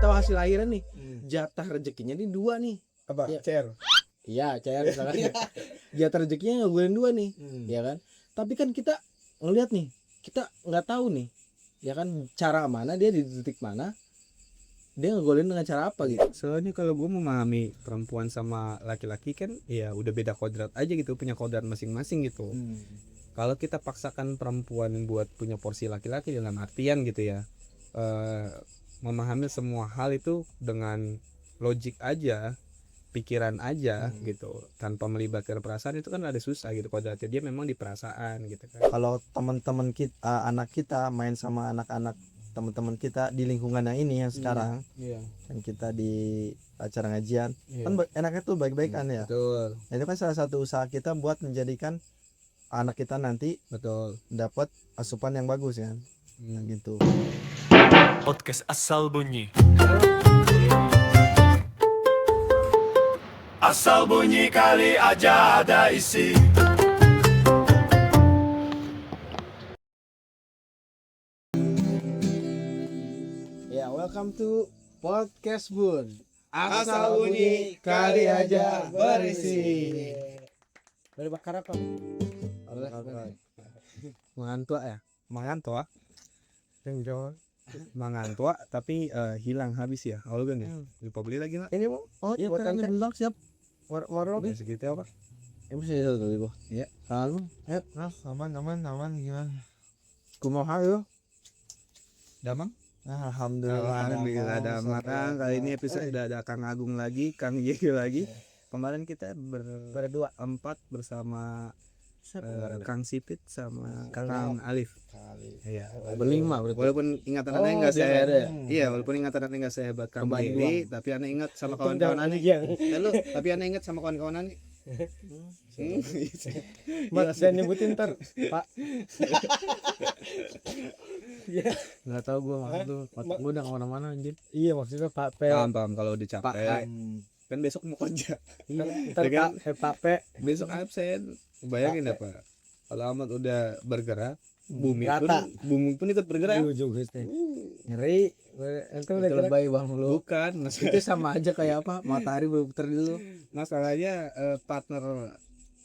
tahu hasil akhiran nih. Jatah rezekinya nih 2 nih. Apa? Ya. CR. Iya, CR misalkan. Jatah rezekinya ngegolin 2 nih. Ya kan? Tapi kan kita ngelihat nih, kita nggak tahu nih. Ya kan cara mana dia di titik mana dia ngegolin dengan cara apa gitu. Soalnya kalau gue memahami perempuan sama laki-laki kan ya udah beda kodrat aja gitu, punya kodrat masing-masing gitu. Kalau kita paksakan perempuan buat punya porsi laki-laki dalam artian gitu ya, memahami semua hal itu dengan logik aja, pikiran aja gitu, tanpa melibatkan perasaan, itu kan ada susah gitu. Kodratnya dia memang di perasaan gitu kan. Kalau teman-teman kita, anak kita main sama anak-anak teman-teman kita di lingkungannya ini yang sekarang, kan kita di acara ngajian, kan enaknya tuh baik-baikan ya. Betul. Nah, itu kan salah satu usaha kita buat menjadikan anak kita nanti Betul. dapat asupan yang bagus kan. Nah, gitu. Podcast Asal Bunyi. Asal bunyi kali aja ada isi. Ya, welcome to Podcast Bun. Asal bunyi kali aja berisi. Dari bakar apa? Mengantuk ya? Mangantua. Mangantua tapi hilang habis ya. Kan ya. Lupa beli lagi nak. Ini mau Iya, buat kan tante. belum siap. Warung. Segitu apa? Ini masih ada tadi gua. Iya. Kalau Ayo, aman gimana? kumaha yo? Damang. Nah, alhamdulillah Ada Matang. Kali ini episode udah ada Kang Agung lagi, Kang Yeki lagi. Kemarin kita berdua 4 bersama Kang Sipit sama Kang Alif. Iya. Berlima berarti. Walaupun ingatan aneh enggak dia saya. ada ya? Iya, walaupun ingatan aneh enggak sehebat Kang Kembali Yeki, tapi aneh ingat sama kawan-kawan aneh. Tapi aneh ingat sama kawan-kawan aneh. Mas saya nyebutin ntar Pak. Enggak tahu gua maksud lu. Otak gua udah kemana-mana anjir. Iya maksudnya Pak P. Paham kalau udah Pak capek. Kan besok mau kerja. Ntar Ya kan? Pak P. Besok absen. Bayangin apa? Kalau Ahmad udah bergerak, bumi Rata. pun ikut bergerak. Juga sih. Ngeri. Itu udah Itu gerak. lebay bang lu. Bukan, Itu sama aja kayak apa? Matahari berputar dulu. masalahnya partner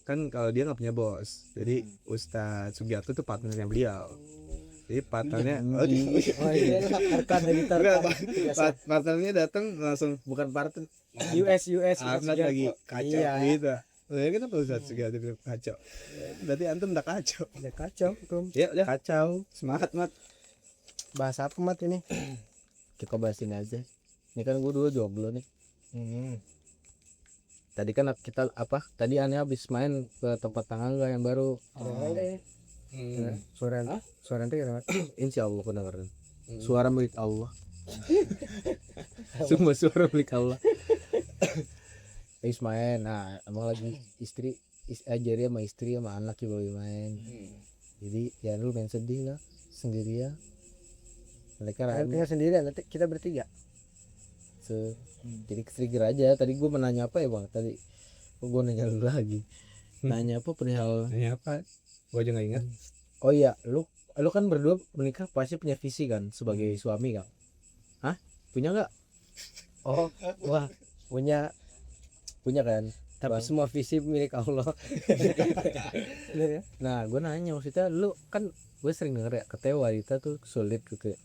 kan kalau dia nggak punya bos. Jadi Ustadz Sugiarto itu partnernya beliau. Jadi partnernya Oh iya. Rekan editor. partnernya datang langsung bukan partner. US. Ahmad lagi kacau Iya. gitu. Ya kenapa Ustadz Sugiarto bilang kacau? Berarti antum udah kacau. Udah kacau tuh. Ya udah kacau. semangat Mat. Bahas apa Mat ini? Kita bahas ini aja. Ini kan gua dulu jomblo nih. Tadi kan kita apa? Tadi aneh habis main ke tempat tangga yang baru. Suara nanti kenapa? Insya Allah aku dengerin. Suara milik Allah. Semua suara milik Allah. Habis main. Nah, emang lagi jadi sama istri sama anak juga lagi main. Jadi ya lu main sedih lah sendirian. Mereka Tinggal sendirian nanti kita bertiga. jadi trigger aja. Tadi gue menanya apa ya bang? Tadi gue nanya lu lagi. Nanya apa perihal? Ini apa? Gua aja nggak ingat. Oh iya, lu kan berdua menikah pasti punya visi kan sebagai suami kan? Hah? Punya nggak? Oh, wah punya Punya kan? tapi Bang. semua visi milik Allah. Nah, gue nanya maksudnya lu kan gue sering denger ya katanya wanita tuh sulit gitu ya.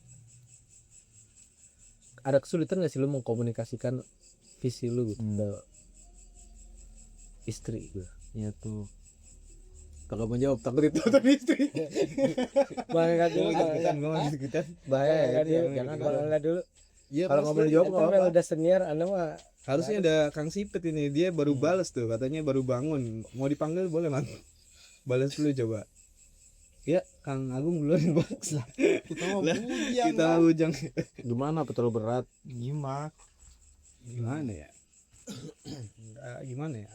Ada kesulitan gak sih lu mengkomunikasikan visi lu gitu ke istri gue? Ya tuh. Kagak mau jawab takut itu istri. Bangga dulu. Bahaya ya, jangan Bangga dulu. Iya, kalau nggak boleh jawab nggak Kalau apa-apa. udah senior Anda mah harusnya ada Kang Sipit ini, dia baru balas tuh, katanya baru bangun, mau dipanggil boleh man, balas dulu coba. Ya Kang Agung duluan balas lah. Kita bujang. Gimana betul berat? Gimana? Gimana ya? Gimana ya?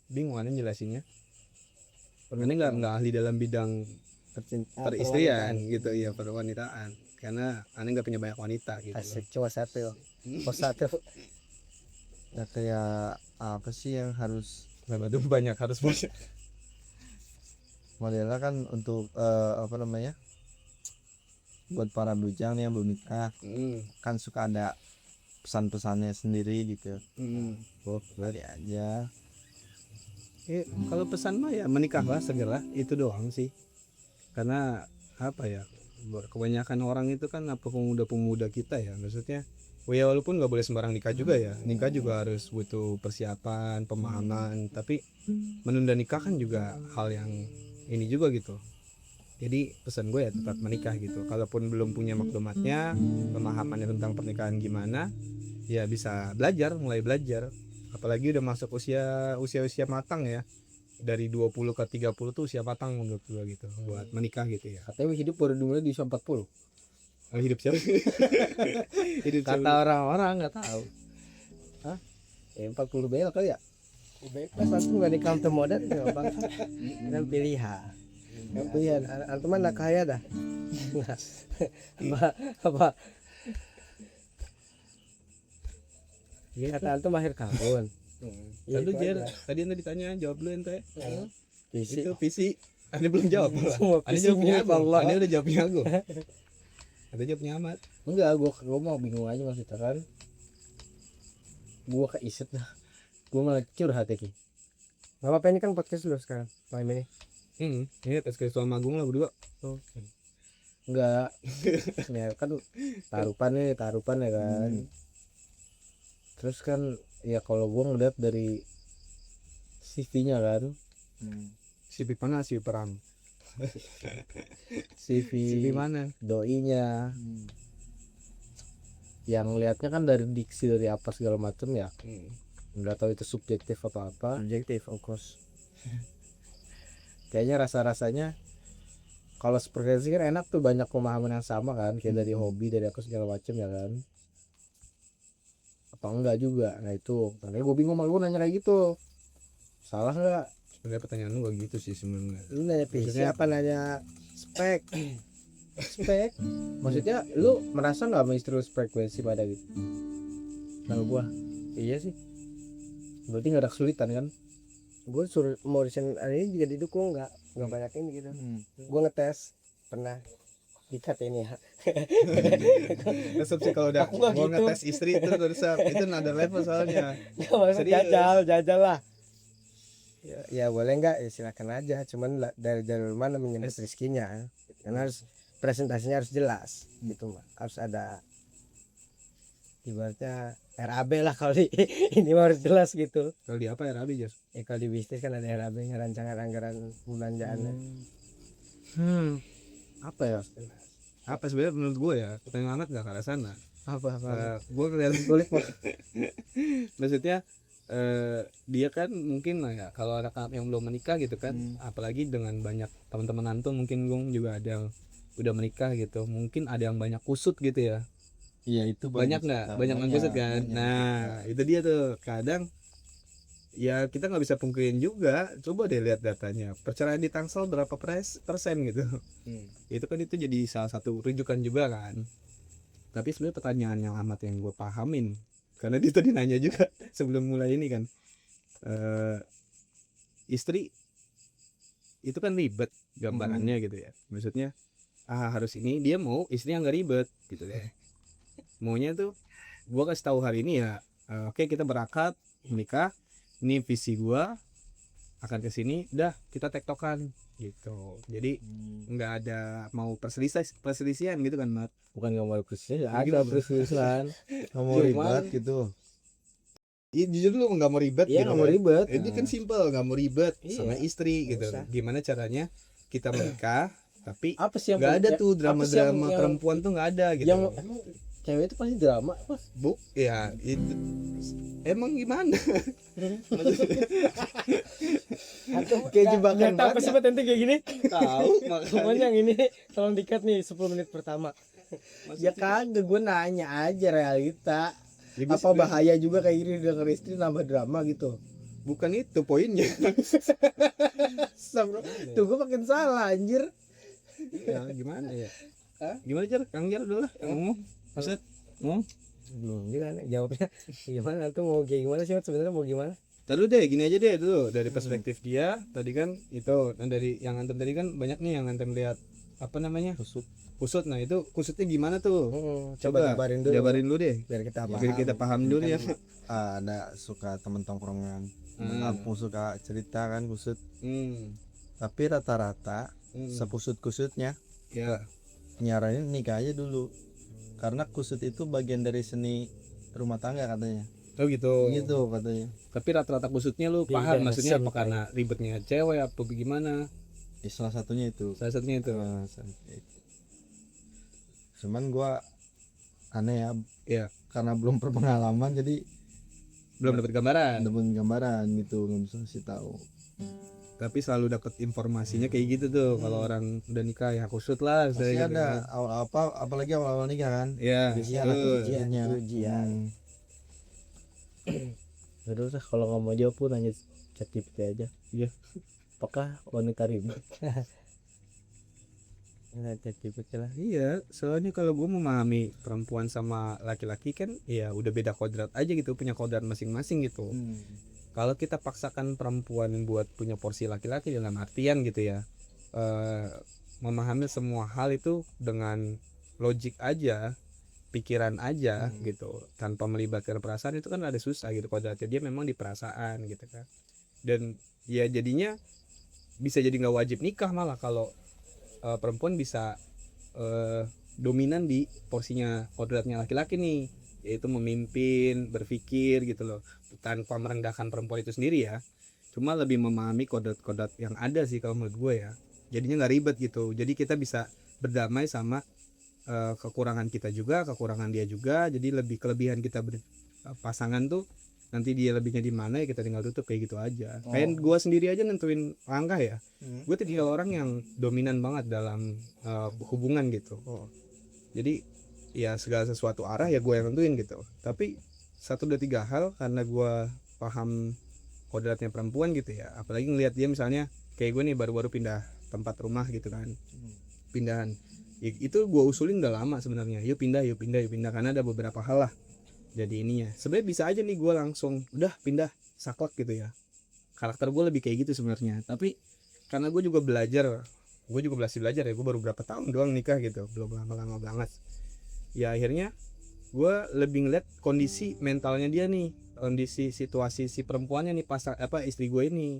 Bingung aneh jelasinnya. Ini nggak ahli dalam bidang peristrian gitu ya, perwanitaan. Karena aneh nggak punya banyak wanita gitu. asik cuma satu. Pos satu. Ya kayak apa sih yang harus Itu banyak, harus banyak. modelnya kan untuk apa namanya? Buat para bujang nih yang belum nikah kan suka ada pesan-pesannya sendiri gitu. Oh, Kali aja. kalau pesan mah ya menikahlah segera, itu doang sih. Karena apa ya, kebanyakan orang itu kan pemuda-pemuda kita ya, maksudnya ya walaupun nggak boleh sembarang nikah juga ya, nikah juga harus butuh persiapan, pemahaman, tapi menunda nikah kan juga hal yang ini juga gitu. Jadi pesan gue ya tetap menikah gitu, kalaupun belum punya maklumatnya, pemahamannya tentang pernikahan gimana, ya bisa mulai belajar, apalagi udah masuk usia matang ya, dari 20 ke 30 tuh usia matang menurut gue gitu buat menikah gitu ya. Katanya hidup baru dimulai di usia 40. Hidup siapa? Hidup Kata siapa? orang-orang nggak tahu. Hah? 40 bel kali ya? Bebas langsung gak nikah untuk modal ya bang. Dan pilihan. Yang pilihan. Antum mana kaya dah. apa? Kata antum akhir tahun. Lalu Jer, tadi ente ditanya, jawab dulu ente. Visi. Itu visi. Anda belum jawab. Semua Anda visi jawabnya milik aku. Allah. Anda udah jawabnya aku. Anda jawabnya amat. Enggak, gua mau bingung aja maksudnya kan. Gua keiset dah. Gua malah curhat ya Ki. Gak apa-apa, ini kan podcast lu sekarang malam ini. Ini tes kayak suami agung lah berdua. Enggak. Ya kan tarupan ya kan. Terus kan ya kalau gua ngeliat dari CV-nya kan. Si Pipana, si Perang. CV Si mana? doinya. Yang lihatnya kan dari diksi dari apa segala macam ya. Nggak tahu itu subjektif atau apa. Objektif of course. Kayaknya rasa-rasanya kalau seperti itu kan enak tuh, banyak pemahaman yang sama kan, kayak dari hobi, dari aku segala macam ya kan. Apa enggak juga. Nah itu makanya gue bingung, malu nanya kayak gitu, salah nggak? Sebenarnya pertanyaan lu gak gitu sih sebenarnya. Lu nanya visi Maksudnya- apa nanya spek? Spek maksudnya lu merasa nggak sama istri lu frekuensi pada gitu? Kalau gua iya sih, berarti nggak ada kesulitan kan? Gue suruh mau desain ini juga didukung, nggak banyak ini gitu. Gue ngetes pernah dikat ini ya. Tetep sih kalau udah Aku nggak mau gitu. ngetes istri itu itu ada level soalnya. Serius. jajal lah. Ya boleh nggak, ya silakan aja, cuman dari jalur mana menyebut rezekinya, karena harus presentasinya harus jelas gitu Mbak. Harus ada ibaratnya RAB lah kalau di ini mah harus jelas gitu. Kalau di apa ya Rabi Jas? Ya kalau di bisnis kan ada RAB-nya, rancangan anggaran belanjaannya. Apa ya? Apa sebenarnya menurut gue ya, pertanyaan anak gak ke arah sana. Apa Gue kelihatan kulit maksudnya dia kan mungkin lah ya, kalau anak-anak yang belum menikah gitu kan, apalagi dengan banyak teman-teman antum, mungkin gue juga ada yang udah menikah gitu, mungkin ada yang banyak kusut gitu ya. Iya itu Banyak nggak? Banyak yang kusut kan. Nah itu dia tuh, kadang ya kita nggak bisa pungkirin juga. Coba deh lihat datanya, perceraian di Tangsel berapa persen gitu. Itu kan itu jadi salah satu rujukan juga kan. Tapi sebenarnya pertanyaan yang amat yang gue pahamin, karena dia tadi nanya juga sebelum mulai ini kan, istri itu kan ribet gambarannya gitu ya, maksudnya harus ini, dia mau istri yang gak ribet gitu deh. Maunya tuh gue kasih tahu hari ini ya, oke kita berakad menikah, ini visi gue akan ke sini, dah kita tektokan gitu. Jadi nggak ada mau perselisihan gitu kan, Mat. bukan nggak mau perselisihan, ada perselisihan. Nggak mau ribet gitu. Iya jujur lu nggak mau ribet. Iya gitu nggak mau kan. ribet. Ini kan simpel, nggak mau ribet Iya, sama istri nggak gitu. usah. Gimana caranya kita menikah tapi Apa sih yang nggak ada ya, tuh apa sih drama-drama yang- perempuan tuh nggak ada gitu. Yang emang cewek itu pasti drama apa? Ya itu emang gimana? Atau Kayak jebakan apa banget. sih nanti kayak gini? Tahu Pokoknya makanya. yang ini tolong dikat nih 10 menit pertama. Ya kagak, gue nanya aja realita. Ya, gua Apa sih bahaya juga kayak gini denger istri nambah drama gitu? bukan itu poinnya. Tuh gue makin salah anjir. Ya gimana ya? Gimana Jar? Kang Jar dulu lah yang ngomong. Maksud ngomong. Belum juga nih jawabnya. Gimana tuh mau kayak gimana sih sebenarnya, mau gimana? Taruh deh gini aja deh dulu dari perspektif dia tadi kan itu, dan dari yang antem tadi kan banyak nih yang antem lihat apa namanya kusut. kusut. Nah itu kusutnya gimana tuh? Coba jabarin dulu jabarin dulu deh biar kita paham. biar kita paham dulu ya. Ada suka temen tongkrongan kampung suka cerita kan kusut, tapi rata-rata sekusut-kusutnya Ya. nyaranin nikah aja dulu, karena kusut itu bagian dari seni rumah tangga katanya. Oh gitu. Gitu katanya. Tapi rata-rata kusutnya lu Dia paham udah maksudnya ngesen apa karena ribetnya cewek apa gimana? Ya, salah satunya itu. Salah satunya itu. Cuman gua aneh ya, Iya. karena belum berpengalaman jadi Belum dapat gambaran. dapat gambaran gitu, nggak bisa kasih tahu. Tapi selalu dapat informasinya kayak gitu tuh. Kalau orang udah nikah ya kusut lah. Pasti misalnya gitu ada kan. apalagi awal-awal nikah kan. Iya. Ujian betul. atau ujian. Terus kalau nggak mau jawab pun nanya ChatGPT aja. Iya. Apakah wanita ribet? Nah, ChatGPT lah. Iya, soalnya kalau gue memahami perempuan sama laki-laki kan ya udah beda kodrat aja gitu, punya kodrat masing-masing gitu. Kalau kita paksakan perempuan buat punya porsi laki-laki dalam artian gitu ya, memahami semua hal itu dengan logik aja, pikiran aja gitu, tanpa melibatkan perasaan itu kan ada susah gitu. Kodratnya dia memang di perasaan gitu kan, dan ya jadinya bisa jadi nggak wajib nikah malah kalau perempuan bisa dominan di porsinya kodratnya laki-laki nih, yaitu memimpin, berpikir gitu loh, tanpa merendahkan perempuan itu sendiri ya, cuma lebih memahami kodrat-kodrat yang ada sih kalau menurut gue ya, jadinya nggak ribet gitu. Jadi kita bisa berdamai sama kekurangan kita juga, kekurangan dia juga, jadi lebih kelebihan kita pasangan tuh nanti dia lebihnya di mana ya kita tinggal tutup kayak gitu aja. Kayak gue sendiri aja nentuin langkah ya. Gue tipikal orang yang dominan banget dalam hubungan gitu. Jadi ya segala sesuatu arah ya gue yang nentuin gitu. Tapi 1, 2, 3 hal karena gue paham kodratnya perempuan gitu ya. Apalagi ngelihat dia misalnya kayak gue nih baru-baru pindah tempat rumah gitu kan. Pindahan. Ya, itu gue usulin udah lama sebenarnya. Yuk pindah karena ada beberapa hal lah. Jadi ininya sebenarnya bisa aja nih gue langsung udah pindah saklek gitu ya, karakter gue lebih kayak gitu sebenarnya. Tapi karena gue juga belajar ya, gue baru berapa tahun doang nikah gitu, belum lama-lama banget ya. Akhirnya gue lebih ngeliat kondisi mentalnya dia nih, kondisi situasi si perempuannya nih, istri gue ini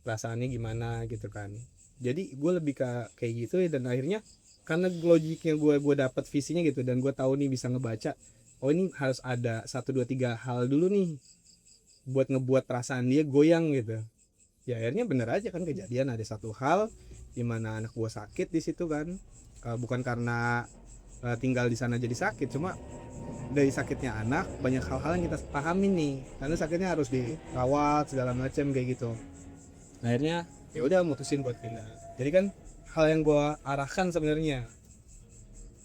perasaannya gimana gitu kan. Jadi gue lebih kayak gitu ya. Dan akhirnya karena logiknya gue dapet visinya gitu, dan gue tahu nih bisa ngebaca, oh ini harus ada 1, 2, 3 hal dulu nih buat ngebuat perasaan dia goyang gitu. Ya akhirnya bener aja kan kejadian, ada satu hal dimana anak gua sakit di situ kan, bukan karena tinggal di sana jadi sakit, cuma dari sakitnya anak banyak hal-hal yang kita pahamin nih, karena sakitnya harus dirawat segala macam kayak gitu. Akhirnya ya udah mutusin buat pindah. Jadi kan hal yang gua arahkan sebenarnya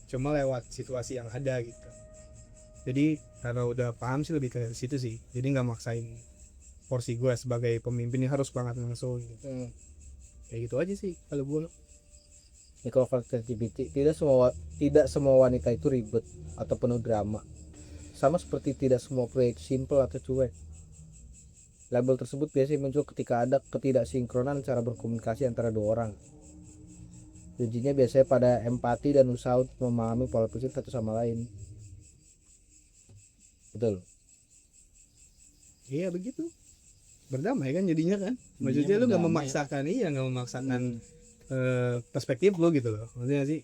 cuma lewat situasi yang ada gitu. Jadi karena udah paham sih lebih ke situ sih, jadi nggak maksain porsi gue sebagai pemimpin ini harus banget langsung gitu. Kayak gitu aja sih kalau gue. Ini kalau faktor LGBT, tidak semua wanita itu ribet atau penuh drama. Sama seperti tidak semua proyek simple atau cuek. Label tersebut biasanya muncul ketika ada ketidaksinkronan cara berkomunikasi antara dua orang. Kuncinya biasanya pada empati dan usaha untuk memahami pola pikir satu sama lain. Betul. Iya begitu. Berdamai kan jadinya kan. Maksudnya lu nggak memaksakan, nggak memaksakan perspektif lu gitu loh. Maksudnya sih.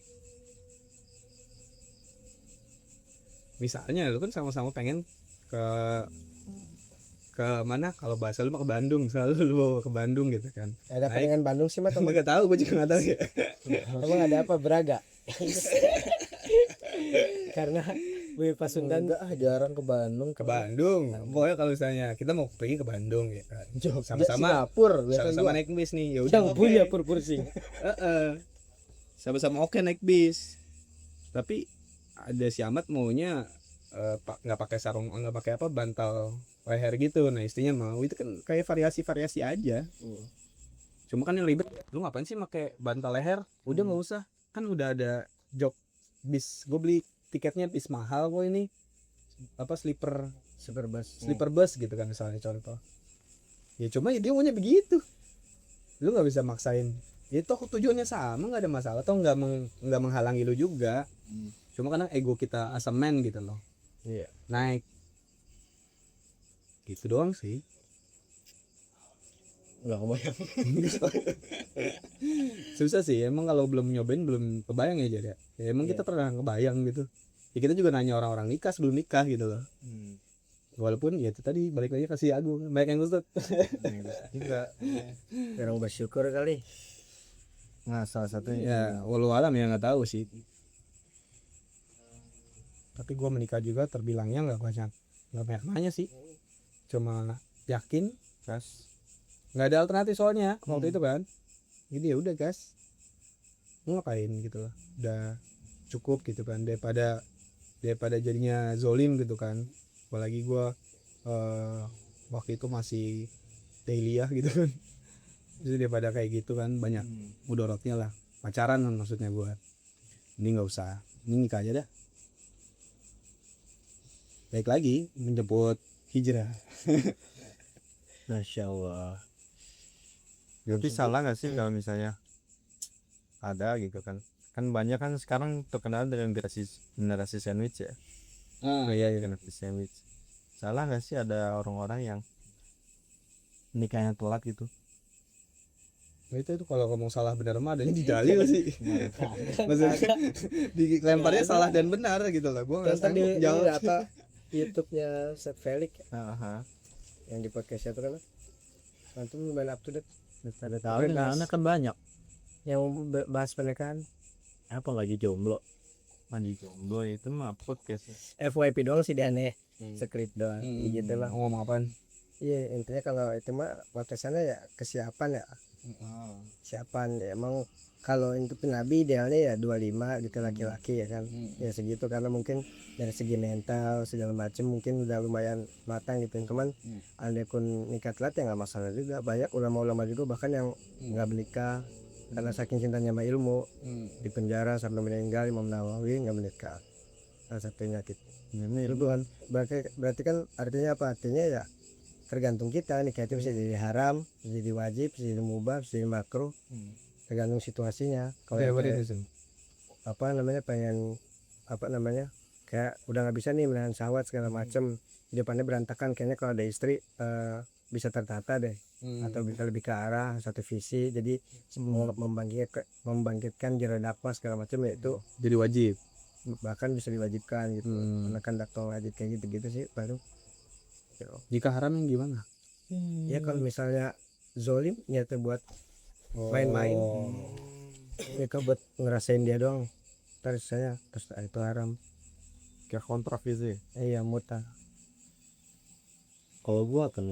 Misalnya lu kan sama-sama pengen ke mana, kalau bahasa lu mah ke Bandung, selalu lu ke Bandung gitu kan. Ada pengen Bandung sih mah teman. Nggak tahu, gue juga nggak tahu ya. Emang ada apa Braga? Karena Wih Pasundan jarang ke Bandung. Ke Bandung. Pokoknya kalau misalnya kita mau pergi ke Bandung ya kan. Sama-sama Singapura sama naik bis nih. Ya udah yang punya pur-pursing. Sama-sama oke naik bis. Tapi ada si Ahmad maunya nggak pakai sarung, nggak pakai bantal leher gitu. Nah istrinya mau, itu kan kayak variasi aja. Cuma kan yang ribet, lu ngapain sih pakai bantal leher? Udah nggak usah, kan udah ada jok bis. Gue beli tiketnya bis mahal kok ini, sleeper bus gitu kan misalnya contoh. Ya cuma dia maunya begitu. Lu nggak bisa maksain itu tujuannya sama, nggak ada masalah, atau nggak menghalangi lu juga. Cuma kadang ego kita as a man gitu loh, Iya. naik gitu doang sih. Nggak kebayang. Susah sih emang, kalau belum nyobain belum kebayang ya jadi ya emang kita pernah kebayang gitu ya, kita juga nanya orang-orang nikah sebelum nikah gitu loh. Walaupun ya itu tadi balik lagi kasih Agung banyak yang kusut Juga. Orang bersyukur kali. Nah salah satunya ya, walau alam ya nggak tahu sih. Tapi gua menikah juga terbilangnya nggak banyak nanya sih, cuma yakin gas, nggak ada alternatif soalnya waktu itu kan. Jadi ya udah gas, mau ngapain gitu loh, udah cukup gitu kan, daripada jadinya zolim gitu kan. Apalagi gua waktu itu masih dailiyah gitu kan. Jadi daripada kayak gitu kan banyak mudorotnya lah, pacaran maksudnya gua. Ini nggak usah, ini nikah aja dah. Baik lagi menjemput hijrah. Masya Allah. tapi salah nggak sih kalau misalnya ada gitu kan banyak kan sekarang terkenal dengan generasi sandwich ya. Iya Generasi sandwich, salah nggak sih ada orang-orang yang nikahnya telat gitu? Nah, itu kalau ngomong salah benar mah adanya di dalil sih. Maksudnya dilemparnya salah dan benar gitu lah. Gua nggak sanggup jawab. Apa YouTube-nya Seth Felix yang di podcast itu kan. Nanti main up to date. Ada tahu nih, anak kan banyak Yang bahas pernikahan. apa lagi jomblo. Mandi jomblo itu mah podcast ya. FYP doang sih dia nih. Skrip doang. Gitu lah. Ngomong apaan? Iya, intinya kalau itu mah batasannya ya kesiapan ya. Siapan ya, emang kalau untuk nabi idealnya ya 25 gitu laki-laki ya kan. Ya segitu, karena mungkin dari segi mental segala macam mungkin udah lumayan matang gitu. Cuman ada pun nikah telat ya nggak masalah juga. Banyak ulama-ulama juga bahkan yang nggak menikah karena saking cintanya sama ilmu, di penjara sampai meninggal. Imam Nawawi nggak menikah, salah satunya gitu. Itu kan berarti kan artinya apa? Artinya ya tergantung kita. Nikah itu bisa jadi haram, bisa jadi wajib, bisa jadi mubah, bisa jadi makruh, tergantung situasinya. Kalau yang kayak, apa namanya, pengen apa namanya, kayak udah nggak bisa nih menahan syahwat segala macem, hidupannya berantakan, kayaknya kalau ada istri bisa tertata deh, atau bisa lebih ke arah satu visi, jadi membangkitkan jiwa dakwah segala macam, yaitu Jadi wajib. bahkan bisa diwajibkan gitu. Karena kan dakwah wajib kayak gitu-gitu sih baru. Jika haram yang gimana? Ya kalau misalnya zolim niatnya buat main-main, mereka buat ngerasain dia doang, terus saya terus itu haram. Kayak kontrak gitu ya. Iya, muta. Kalau gua kan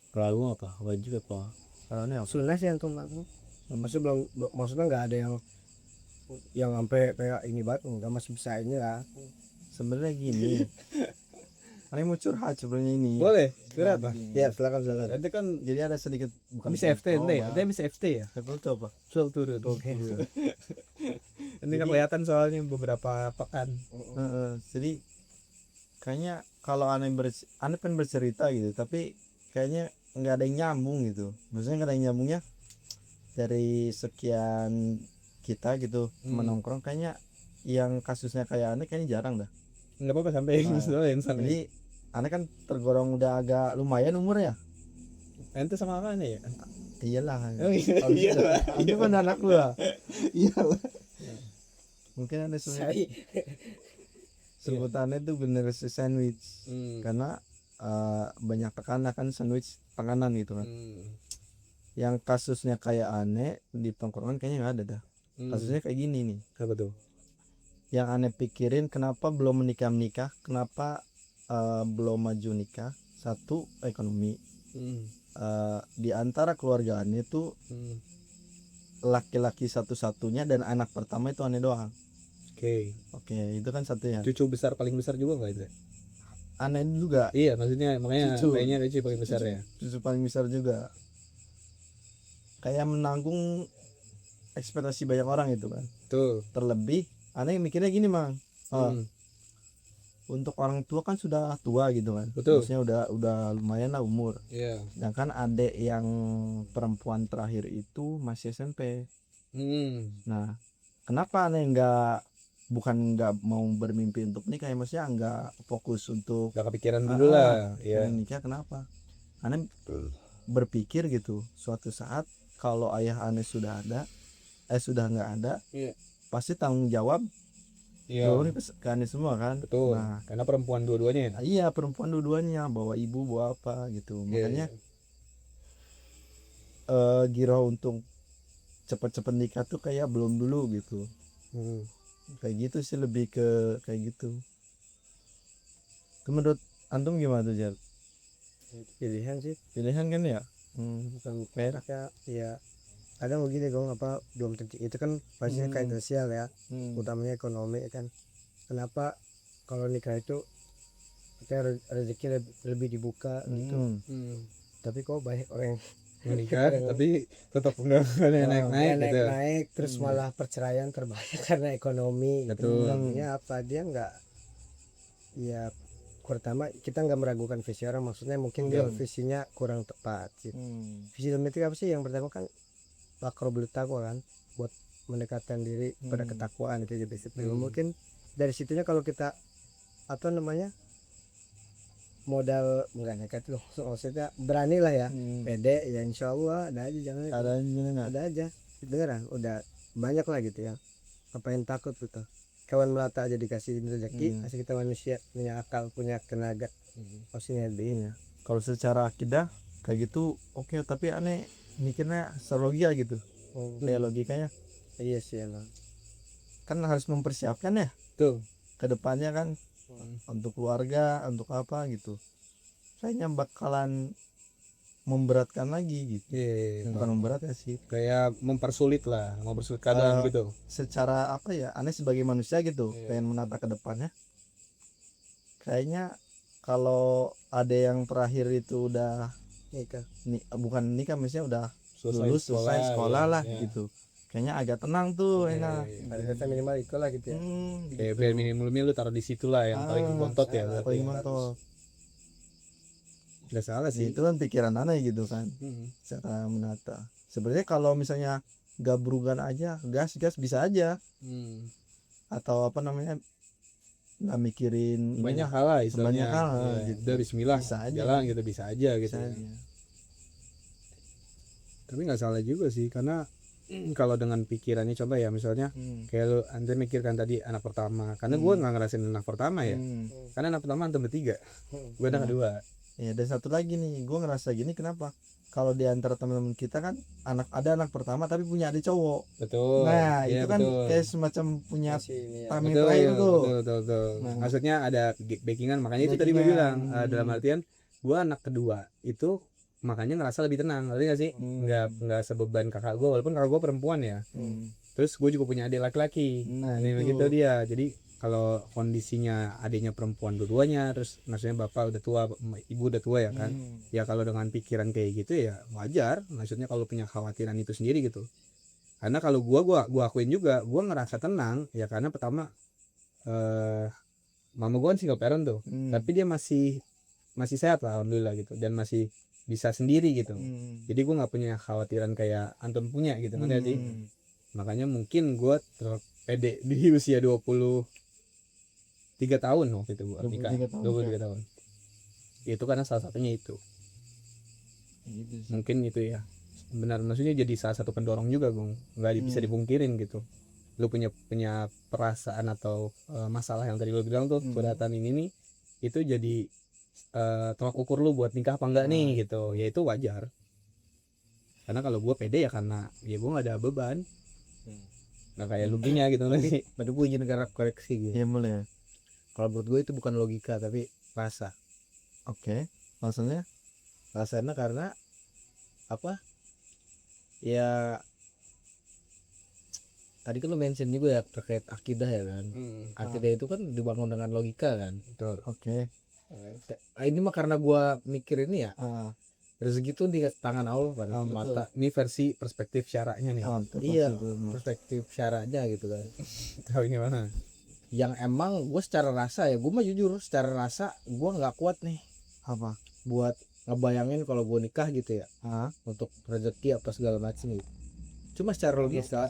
kalau apa wajib apa? Kalau ini sunnah sih yang tuh maksudnya maksudnya nggak ada yang sampai kayak ini banget, nggak, masih bisa ini lah. Sebenarnya gini. Aneh mau curhat sebenarnya ini. Boleh. Curhat apa? Ya silakan. Nanti kan Jadi ada sedikit bukan bisa FT nih. Ada bisa FT ya. Betul itu apa? Soal turun. Oke. Ini kan kelihatan soalnya beberapa pekan. Jadi kayaknya kalau aneh pengen bercerita gitu, tapi kayaknya nggak ada yang nyambung gitu. Maksudnya nggak ada yang nyambungnya dari sekian kita gitu menongkrong, kayaknya yang kasusnya kayak aneh kayaknya jarang dah. Nggak apa-apa sampai yang sampai. Jadi aneh kan tergolong udah agak lumayan umur ya. Ente sama apa nih ya? Iyalah. Oh iya. Itu kan anak gua. Iyalah. Mungkin ada sebutannya tuh generasi sandwich. Karena banyak tekanan kan, sandwich tekanan gitu kan. Yang kasusnya kayak aneh di tongkrongan kayaknya nggak ada dah. Kasusnya kayak gini nih. Apa tuh? Yang aneh pikirin, kenapa belum menikah, kenapa belum maju nikah. Satu, ekonomi. Di antara keluarga aneh tuh laki-laki satu-satunya dan anak pertama itu aneh doang. Oke, itu kan satunya. Cucu besar paling besar juga nggak itu? Aneh juga. Iya, maksudnya makanya Cucu. kayaknya cucu paling besar ya. Cucu paling besar juga. Kayak menanggung ekspektasi banyak orang itu kan. Tuh. Terlebih aneh mikirnya gini, Mang. Untuk orang tua kan sudah tua gitu kan. Betul. Maksudnya udah lumayan lah umur. Iya. Sedangkan adik yang perempuan terakhir itu masih SMP. Nah, kenapa aneh nggak mau bermimpi untuk nikah, ya maksudnya nggak fokus untuk Gak kepikiran dulu lah ya. pengen nikah. Kenapa? Aneh berpikir gitu, suatu saat kalau ayah aneh sudah nggak ada, Iya. pasti tanggung jawab Iya, turun ke aneh semua kan. betul. Nah, Karena perempuan dua-duanya ya. iya perempuan dua-duanya, bawa ibu bawa apa gitu. Makanya giro untuk cepet-cepet nikah tuh kayak belum dulu gitu. Kayak gitu sih, lebih ke kayak gitu. Itu menurut antum gimana tuh, Jar? Pilihan sih, Pilihan kan ya? bukan merah ya kadang begini dong, apa belum tentu itu kan pastinya kayak sosial ya, utamanya ekonomi kan. Kenapa kalau nikah itu kita rezeki lebih dibuka gitu, tapi kok banyak orang yang Menikah tapi tetap enggak naik-naik gitu. naik terus malah perceraian terbanyak karena ekonomi gitu. Betul. Ya apa dia nggak, ya pertama kita nggak meragukan visi orang, maksudnya mungkin dia visinya kurang tepat gitu. Visi dalam itu apa sih? Yang pertama kan akrobul taqwa kan, buat mendekatkan diri pada ketakwaan itu jadi basic. Mungkin dari situnya kalau kita atau namanya modal enggak nekat loh, maksudnya berani lah ya, pede ya, insya Allah ada aja, jangan ada aja beneran, udah banyak lah gitu ya, ngapain takut gitu. Kawan melata aja dikasih rezeki, asal kita manusia punya akal, punya tenaga, pasti lebih. Kalau secara akidah kayak gitu oke, tapi aneh mikirnya selogia gitu. Kayak logikanya Iya sih emang. kan harus mempersiapkan ya Tuh. ke depannya kan, untuk keluarga, untuk apa gitu. Kayaknya bakalan memberatkan lagi gitu. Iya. Bukan memberatkan sih, Kayak mempersulit keadaan gitu. secara apa ya, aneh sebagai manusia gitu pengen menata ke depannya. Kayaknya kalau ada yang terakhir itu udah Nikah. bukan nikah, maksudnya udah lulus Sekolah, selesai sekolah ya. lah Ya. gitu, kayaknya agak tenang tuh, enak. Ada kata minimal itu lah gitu ya. Kayak biar minimumnya lu taruh di situ lah yang paling bontot ya. berarti paling ya. mantap. Nggak salah sih. Itu kan pikiran aneh gitu kan, cara menata. Sebenarnya kalau misalnya gabrugan aja, gas bisa aja, atau apa namanya, nggak mikirin Banyak hal lah istilahnya. banyak hal Ya, gitu. udah bismillah Bisa aja. jalan gitu, bisa aja gitu. Bisa ya. aja. Tapi nggak salah juga sih, karena kalau dengan pikirannya coba ya, misalnya kayak lu Andre mikirkan tadi anak pertama, karena gue nggak ngerasain anak pertama ya, karena anak pertama antum bertiga, gue anak kedua. Ya, dan satu lagi nih, gue ngerasa gini, kenapa kalau di antara teman-teman kita kan ada anak pertama tapi punya adik cowok. Betul. Nah, Iya, itu kan betul. kayak semacam punya Masih ini ya. tameng betul, terakhir tuh. betul. Nah. Maksudnya ada backingan, makanya itu tadi gue bilang dalam artian gue anak kedua itu makanya ngerasa lebih tenang, ngerti gak sih? Nggak sebeban kakak gue, walaupun kakak gue perempuan ya. Terus gue juga punya adik laki-laki. Nah, Ini itu. begitu dia. Jadi kalau kondisinya adiknya perempuan dua-duanya, terus maksudnya bapak udah tua, ibu udah tua ya kan, ya kalau dengan pikiran kayak gitu ya wajar. Maksudnya kalau punya khawatiran itu sendiri gitu. Karena kalau gua akuin juga, gua ngerasa tenang ya, karena pertama mama gua kan single parent tuh, tapi dia masih sehat lah alhamdulillah gitu, dan masih bisa sendiri gitu. Jadi gua nggak punya khawatiran kayak antum punya gitu kan sih. Makanya mungkin gua pede di usia 23 tahun waktu itu gua nikah. 23 tahun. Itu karena salah satunya itu. Gitu sih. Mungkin itu ya. Benar, maksudnya jadi salah satu pendorong juga, Gung. Nggak bisa dipungkirin gitu. Lu punya perasaan atau masalah yang tadi lu bilang tuh, curhatan ini nih, itu jadi tolak ukur lu buat nikah apa enggak nih gitu. Ya itu wajar. Karena kalau gua pede ya karena ya gua nggak ada beban. Nggak kayak lu punya gitu nanti. Baru gue izin koreksi gitu. Ya boleh. Kalau menurut gue itu bukan logika tapi rasa. Oke. Maksudnya Rasanya karena apa? Ya tadi kan lu mention juga ya terkait akidah ya kan. Akidah itu kan dibangun dengan logika kan. Betul. oke. Ini mah karena gua mikir ini ya, Ah, rezeki itu di tangan Allah pada mata. Ini versi perspektif syara'nya nih. mantap. Iya, Maksud- perspektif syaranya gitu kan. Tahu ini mana? Yang emang gue secara rasa ya, gue mah jujur secara rasa gue nggak kuat nih apa? buat ngebayangin kalau gue nikah gitu ya, Ah, untuk rezeki apa segala macam gitu. Cuma secara logika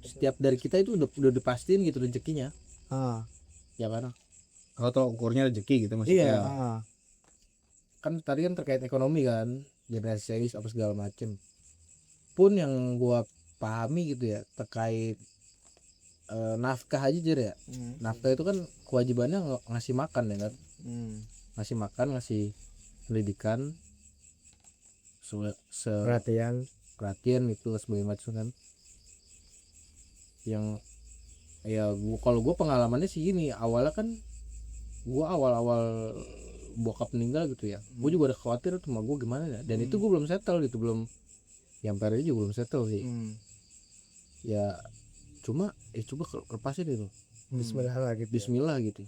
setiap dari kita itu udah dipastiin gitu rezekinya, ya kan? Kalau tolak ukurnya rezeki gitu maksudnya. Iya. Kan tadi kan terkait ekonomi kan, generasi apa segala macem. Pun yang gua pahami gitu ya terkait nafkah aja Jer ya. Nafkah itu kan kewajibannya ngasih makan ya kan, ngasih makan, ngasih pendidikan, perhatian itu sebagai macam kan. Yang ya kalau gua pengalamannya sih gini, awalnya kan gua awal-awal bokap meninggal gitu ya, gua juga udah khawatir sama gua gimana ya, dan itu gua belum settle gitu, belum yang periode juga belum settle sih. Ya cuma coba lepasin itu, Bismillah lah gitu. Bismillah gitu,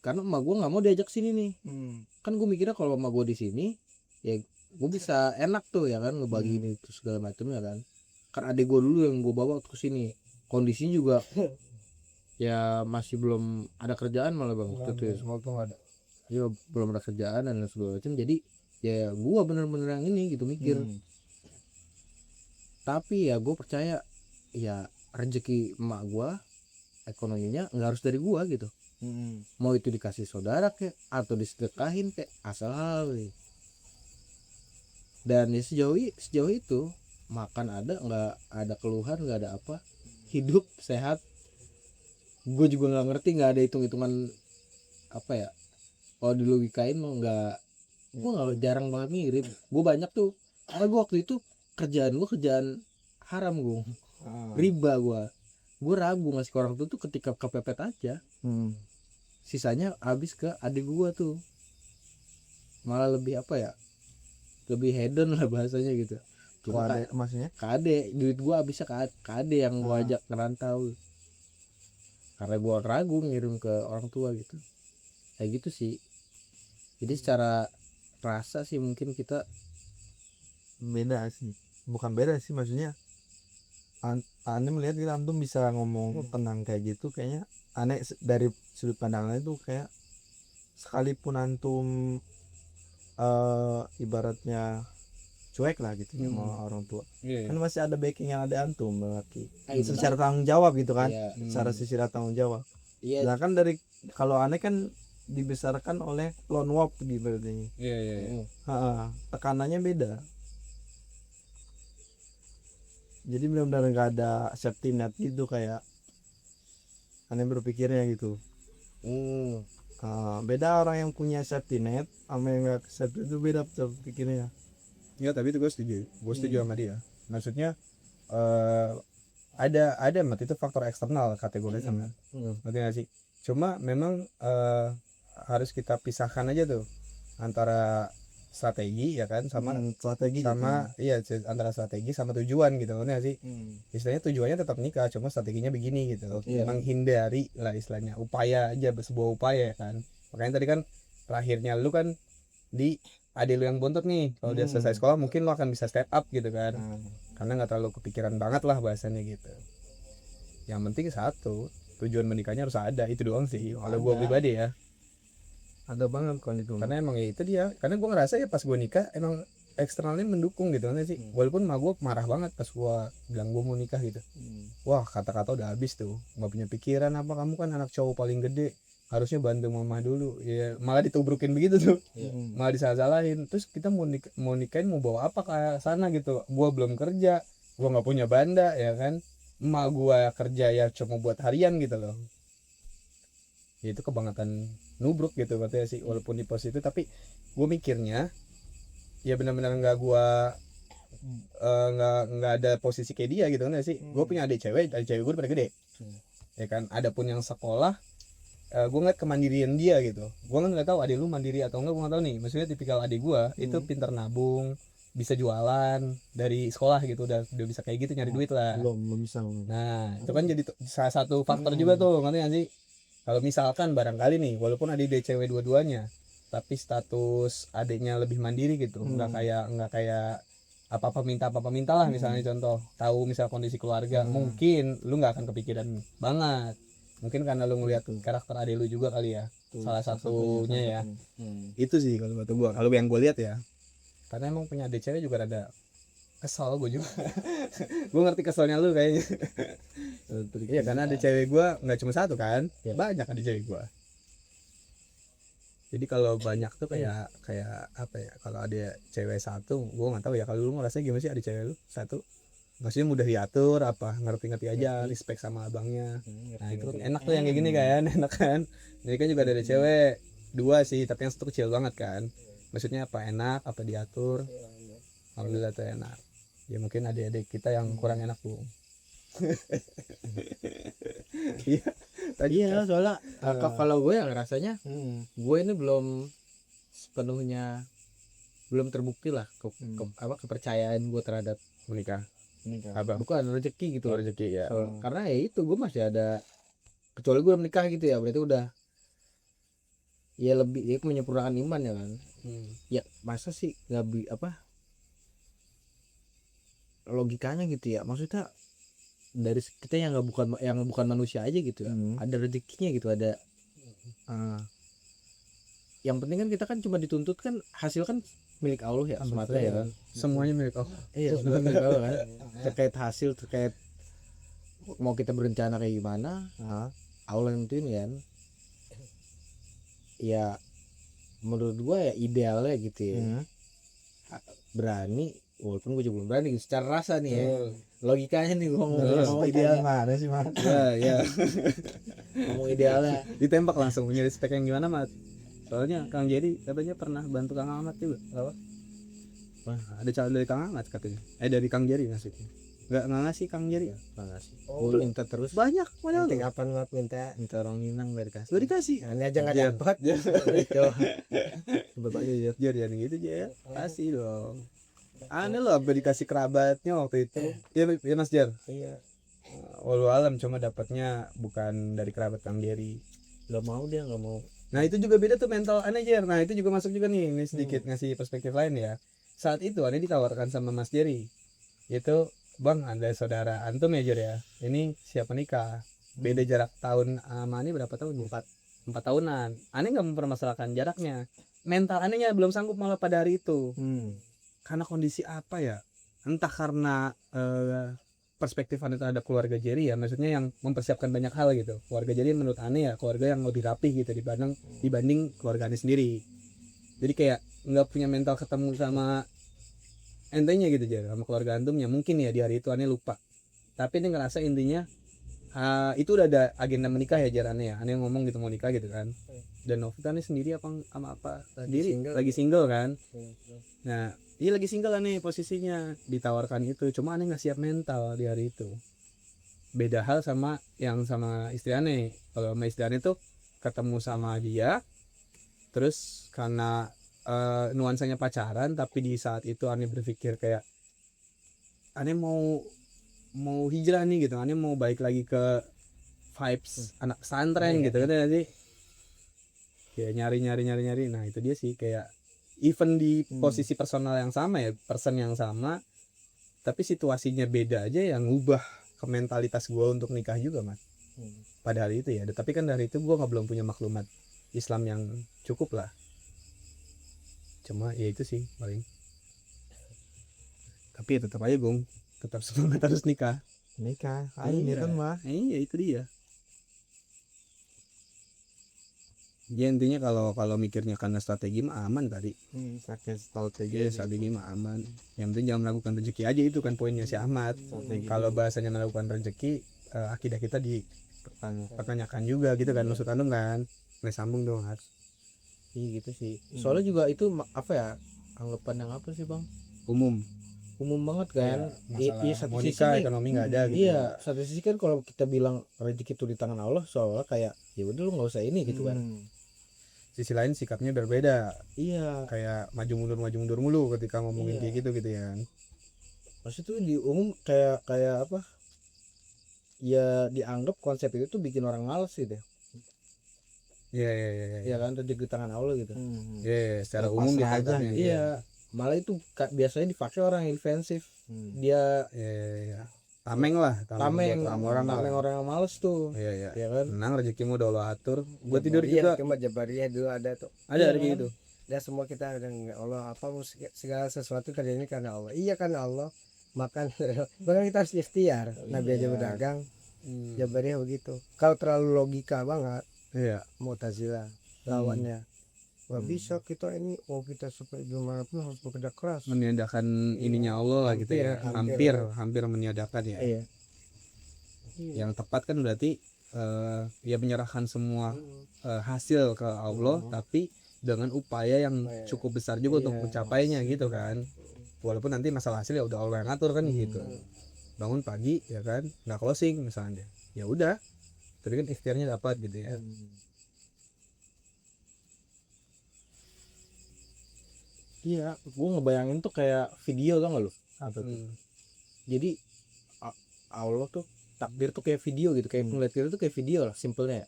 karena emak gua nggak mau diajak sini nih. Kan gua mikirnya kalau emak gua di sini ya gua bisa enak tuh ya kan, ngebagi ini itu segala macam ya kan. Kan adik gua dulu yang gua bawa ke sini, kondisinya juga ya masih belum ada kerjaan malah bang waktu itu ya. Ya belum ada kerjaan dan segala macam, jadi ya gua bener-bener yang ini gitu mikir. Tapi ya gua percaya ya rezeki emak gua ekonominya nggak harus dari gua gitu. Mau itu dikasih saudara kek atau disedekahin kek, asal halal nih. Dan ya sejauh itu makan ada, nggak ada keluhan, nggak ada apa, hidup sehat. Gue juga nggak ngerti, nggak ada hitung-hitungan apa ya, kalau dilogikain mah nggak, gue nggak, jarang banget mirip. Gue banyak tuh karena gue waktu itu kerjaan haram, gue riba, gue ragu ngasih ke orang tuh ketika kepepet aja. Sisanya habis ke adik gue tuh, malah lebih apa ya, lebih hedon lah bahasanya gitu. Cuma maksudnya kade duit gue habisnya kade yang gue ajak ngerantau, karena gue ragu ngirim ke orang tua gitu. Kayak gitu sih. Jadi secara rasa sih mungkin kita beda sih, bukan beda sih, maksudnya aneh melihat kita antum bisa ngomong tenang kayak gitu, kayaknya aneh dari sudut pandangnya itu kayak sekalipun antum ibaratnya cuek lah gitu sama orang tua, kan masih ada backing yang ada antum berarti secara tanggung jawab gitu kan. Secara sisi tanggung jawab. Sedangkan dari kalau aneh kan dibesarkan oleh lone wolf gitu berarti. Tekanannya beda. Jadi benar-benar nggak ada safety net gitu kayak aneh berpikirnya gitu. Beda orang yang punya safety net sama yang nggak safety, itu beda pikirnya. Ya tapi itu gue setuju sama dia. Maksudnya ada mat itu faktor eksternal kategori sama. Ngerti gak sih? Cuma memang harus kita pisahkan aja tuh antara strategi ya kan sama strategi sama gitu. Iya, antara strategi sama tujuan gitu, ngerti gak sih? Istilahnya tujuannya tetap nikah, cuma strateginya begini gitu. Menghindari lah istilahnya, upaya aja, sebuah upaya kan. Makanya tadi kan terakhirnya lu kan di adik lu yang bontot nih, kalau dia selesai sekolah mungkin lu akan bisa step up gitu kan. Karena nggak terlalu kepikiran banget lah bahasanya gitu. Yang penting satu, tujuan menikahnya harus ada, itu doang sih kalau gue pribadi ya. Ada banget kalau itu. Karena emang ya itu dia, karena gue ngerasa ya pas gue nikah emang eksternalnya mendukung gitu kan sih. Walaupun mah gue marah banget pas gue bilang gue mau nikah gitu. Wah, kata-kata udah habis tuh, nggak punya pikiran apa, kamu kan anak cowok paling gede, harusnya bantu mama dulu ya, malah ditubrukin begitu tuh. Malah disalah-salahin. Terus kita mau nikahin mau bawa apa ke sana gitu, gua belum kerja, gua nggak punya banda ya kan, emak gua kerja ya cuma buat harian gitu loh. Ya itu kebangetan nubruk gitu katanya sih, walaupun di pos itu. Tapi gua mikirnya ya benar-benar nggak ada posisi kayak dia gitu kan sih. Gua punya adik cewek gua udah pada gede ya kan. Adapun yang sekolah, gue ngeliat kemandirian dia gitu. Gue nggak tahu adik lu mandiri atau enggak, gue nggak tahu nih. Maksudnya tipikal adik gue itu pintar nabung, bisa jualan dari sekolah gitu, udah bisa kayak gitu nyari duit lah. Belum bisa. Nah itu kan jadi salah satu faktor juga tuh, ngerti nggak sih? Kalau misalkan barangkali nih, walaupun adik dia cewek dua-duanya, tapi status adiknya lebih mandiri gitu, nggak kayak apa-apa minta lah misalnya. Contoh, tahu misal kondisi keluarga, mungkin lu nggak akan kepikiran banget. Mungkin karena lu ngeliat karakter adik lu juga kali ya. Salah satunya ya. Itu sih kalau kata gua, kalau yang gua lihat ya. Karena emang punya adik cewek juga rada kesel gue juga. Gue ngerti keselnya lu kayaknya. Iya karena ada cewek gue nggak cuma satu kan, banyak ada cewek gue. Jadi kalau banyak tuh kayak apa ya, kalau ada cewek satu gue nggak tahu ya, kalau lu ngerasa gimana sih ada cewek lu satu, maksudnya mudah diatur apa, ngerti aja, respect sama abangnya. Nah itu enak tuh yang kayak gini kan, enak kan. Jadi kan juga ada cewek 2 sih, tapi yang satu kecil banget kan, maksudnya apa, enak apa diatur. Alhamdulillah tuh enak. Ya mungkin adik-adik kita yang kurang enak tuh. Iya Iya soalnya kalau gue ya rasanya gue ini belum sepenuhnya belum terbukti lah kepercayaan gue terhadap menikah apa bukan rezeki gitu loh. rezeki ya. Karena ya itu gue masih ada, kecuali gue menikah gitu ya, berarti udah ya lebih ya menyempurnakan iman ya kan. Ya masa sih nggak logikanya gitu ya, maksudnya dari kita yang bukan manusia aja gitu ya, ada rezekinya gitu, ada yang penting kan kita kan cuma dituntut kan hasil kan milik Allah ya semata ya kan. Semuanya milik Allah. Iya semuanya milik Allah kan. Terkait hasil, terkait mau kita berencana kayak gimana, Allah yang nentuin kan. Ya menurut gua ya idealnya gitu ya, berani, walaupun gue juga belum berani gitu, secara rasa nih ya, logikanya nih gue ngomong ideal Gimana sih Mat? Ya ngomong idealnya. ditembak langsung, punya respect yang gimana Mat? Soalnya Kang Jerry katanya pernah bantu Kang Ahmad juga. Apa? Wah, ada calon dari Kang Ahmad katanya. Dari Kang Jerry maksudnya. Enggak ngasih Kang Jerry. Nggak ngasih. Gue minta terus, Banyak padahal. Penting kapan Mat minta? minta orang Minang gak dikasih. Gak dikasih. Ini aja nggak Jar. dapat. Itu bapak jujur. Jar yang gitu Jar. Kasih dong. Aneh loh apa dikasih kerabatnya waktu itu. Iya Mas Jar. Iya. Walau alam cuma dapatnya bukan dari kerabat Kang Jerry. Gak mau, dia gak mau. Nah itu juga beda tuh mental Ane Jer. Nah itu juga masuk juga nih. Ini sedikit ngasih perspektif lain ya. Saat itu Ane ditawarkan sama Mas Jerry. Itu Bang ada saudara antum ya Jer ya. Ini siapa nikah. Beda jarak tahun sama Ane berapa tahun? 4 tahunan. Ane gak mempermasalahkan jaraknya. Mental Ane belum sanggup malah pada hari itu. Karena kondisi apa ya. Entah karena perspektif Ane terhadap keluarga Jerry ya, maksudnya yang mempersiapkan banyak hal gitu. Keluarga Jerry menurut Ane ya keluarga yang lebih rapih gitu dibanding keluarga Ane sendiri. Jadi kayak nggak punya mental ketemu sama entenya gitu Jerry, sama keluarga antumnya. Mungkin ya di hari itu Ane lupa. Tapi Ane ngerasa intinya itu udah ada agenda menikah ya Jerry Ane ya. Ane ngomong gitu mau nikah gitu kan. Dan Novita Ane sendiri apa sendiri lagi single kan. Nah iya lagi single nih posisinya, ditawarkan itu, cuma Ane nggak siap mental di hari itu. Beda hal sama yang sama istri Ane. Kalau sama istri Ane tuh ketemu sama dia, terus karena nuansanya pacaran, tapi di saat itu Ane berpikir kayak Ane mau hijrah nih gitu, Ane mau balik lagi ke vibes anak pesantren gitu kan nanti. Kayak nyari. Nah itu dia sih kayak even di posisi personal yang sama ya, person yang sama, tapi situasinya beda aja yang ngubah ke mentalitas gue untuk nikah juga Mas. Pada hari itu ya, tapi kan dari itu gue belum punya maklumat Islam yang cukup lah. Cuma ya itu sih paling. Tapi ya tetap aja Bung, tetap semangat harus nikah. Ini kan mah. Iya itu dia. Ya intinya kalau mikirnya karena strategi mah aman tadi. Pakai strategi. Iya strategi mah aman. Yang penting jangan melakukan rezeki aja, itu kan poinnya si Ahmad. Kalau bahasanya melakukan rezeki, akidah kita dipertanyakan juga gitu kan, maksud anu kan. Nggak sambung dong harus. Iya gitu sih. Soalnya juga itu apa ya, anggapan yang apa sih Bang? Umum banget kan. Iya satu mau sisi nikah nih, ekonomi nggak ada gitu. iya satu sisi kan kalau kita bilang rezeki itu di tangan Allah, soalnya kayak ya udah lu nggak usah ini gitu kan. Sisi lain sikapnya berbeda, Iya kayak maju mundur mulu ketika ngomongin kayak gitu ya kan. maksud tuh di umum kayak apa ya, dianggap konsep itu tuh bikin orang males gitu ya. Iya Ya kan, rezeki di tangan Allah gitu. Iya secara Lepas umum aja, dianggapnya Iya, malah itu biasanya dipakai orang yang defensif. Dia iya tameng lah, tameng buat orang yang males tuh. iya Ya kan? tenang, rezekimu udah Allah atur. Gua tidur juga Cuma Jabariyah dulu ada tuh. ada rezeki itu. Dan semua kita ada Allah, apa segala sesuatu kerjanya karena Allah. Iya karena Allah. makan. Bahkan kita harus ikhtiar. Nabi aja berdagang, Jabariyah begitu. Kalau terlalu logika banget, Iya. Mu'tazilah lawannya. Gak bisa kita ini, kita supaya gimana pun harus bekerja keras. Meniadakan ininya Allah lah gitu ya. Hampir meniadakan ya. Iya. Yang tepat kan berarti ya menyerahkan semua hasil ke Allah, tapi dengan upaya yang cukup besar juga untuk mencapainya gitu kan. Walaupun nanti masalah hasil ya udah Allah yang ngatur kan gitu. Bangun pagi ya kan, nggak closing misalnya, ya udah, tapi kan ikhtiarnya dapat gitu ya. Iya, gue ngebayangin tuh kayak video tau gak lu? Apa tuh? Jadi Allah tuh takdir tuh kayak video gitu, kayak ngeliat kita tuh kayak video lah, simpelnya ya.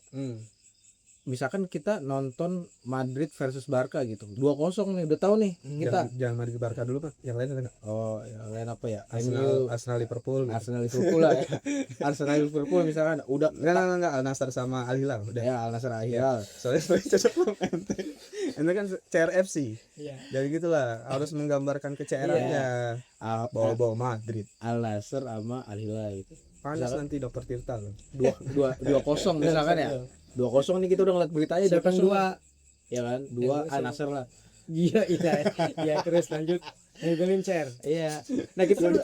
Misalkan kita nonton Madrid versus Barca gitu, 2-0 nih, udah tahu nih kita. Jangan Madrid Barca dulu Pak, yang lain ada nggak? Oh, yang lain apa ya? Arsenal Liverpool. Gitu. Arsenal Liverpool lah ya. Arsenal Liverpool misalkan udah Enggak, Al Nassr sama Al Hilal udah. ya Al Nassr Al Hilal. Soalnya cocok sama ente. Ente kan CRFC. Iya. Jadi gitulah, harus menggambarkan kecairannya. Bawa-bawa Madrid. Al Nassr sama Al Hilal gitu. Panas nanti dokter Tirta loh. 2-0 misalkan ya. 2-0 nih kita udah ngeliat beritanya. Siapa yang 2? Ya kan, 2 Al Nassr lah. Iya. Iya, terus lanjut. Ngegolin share. Iya. Nah kita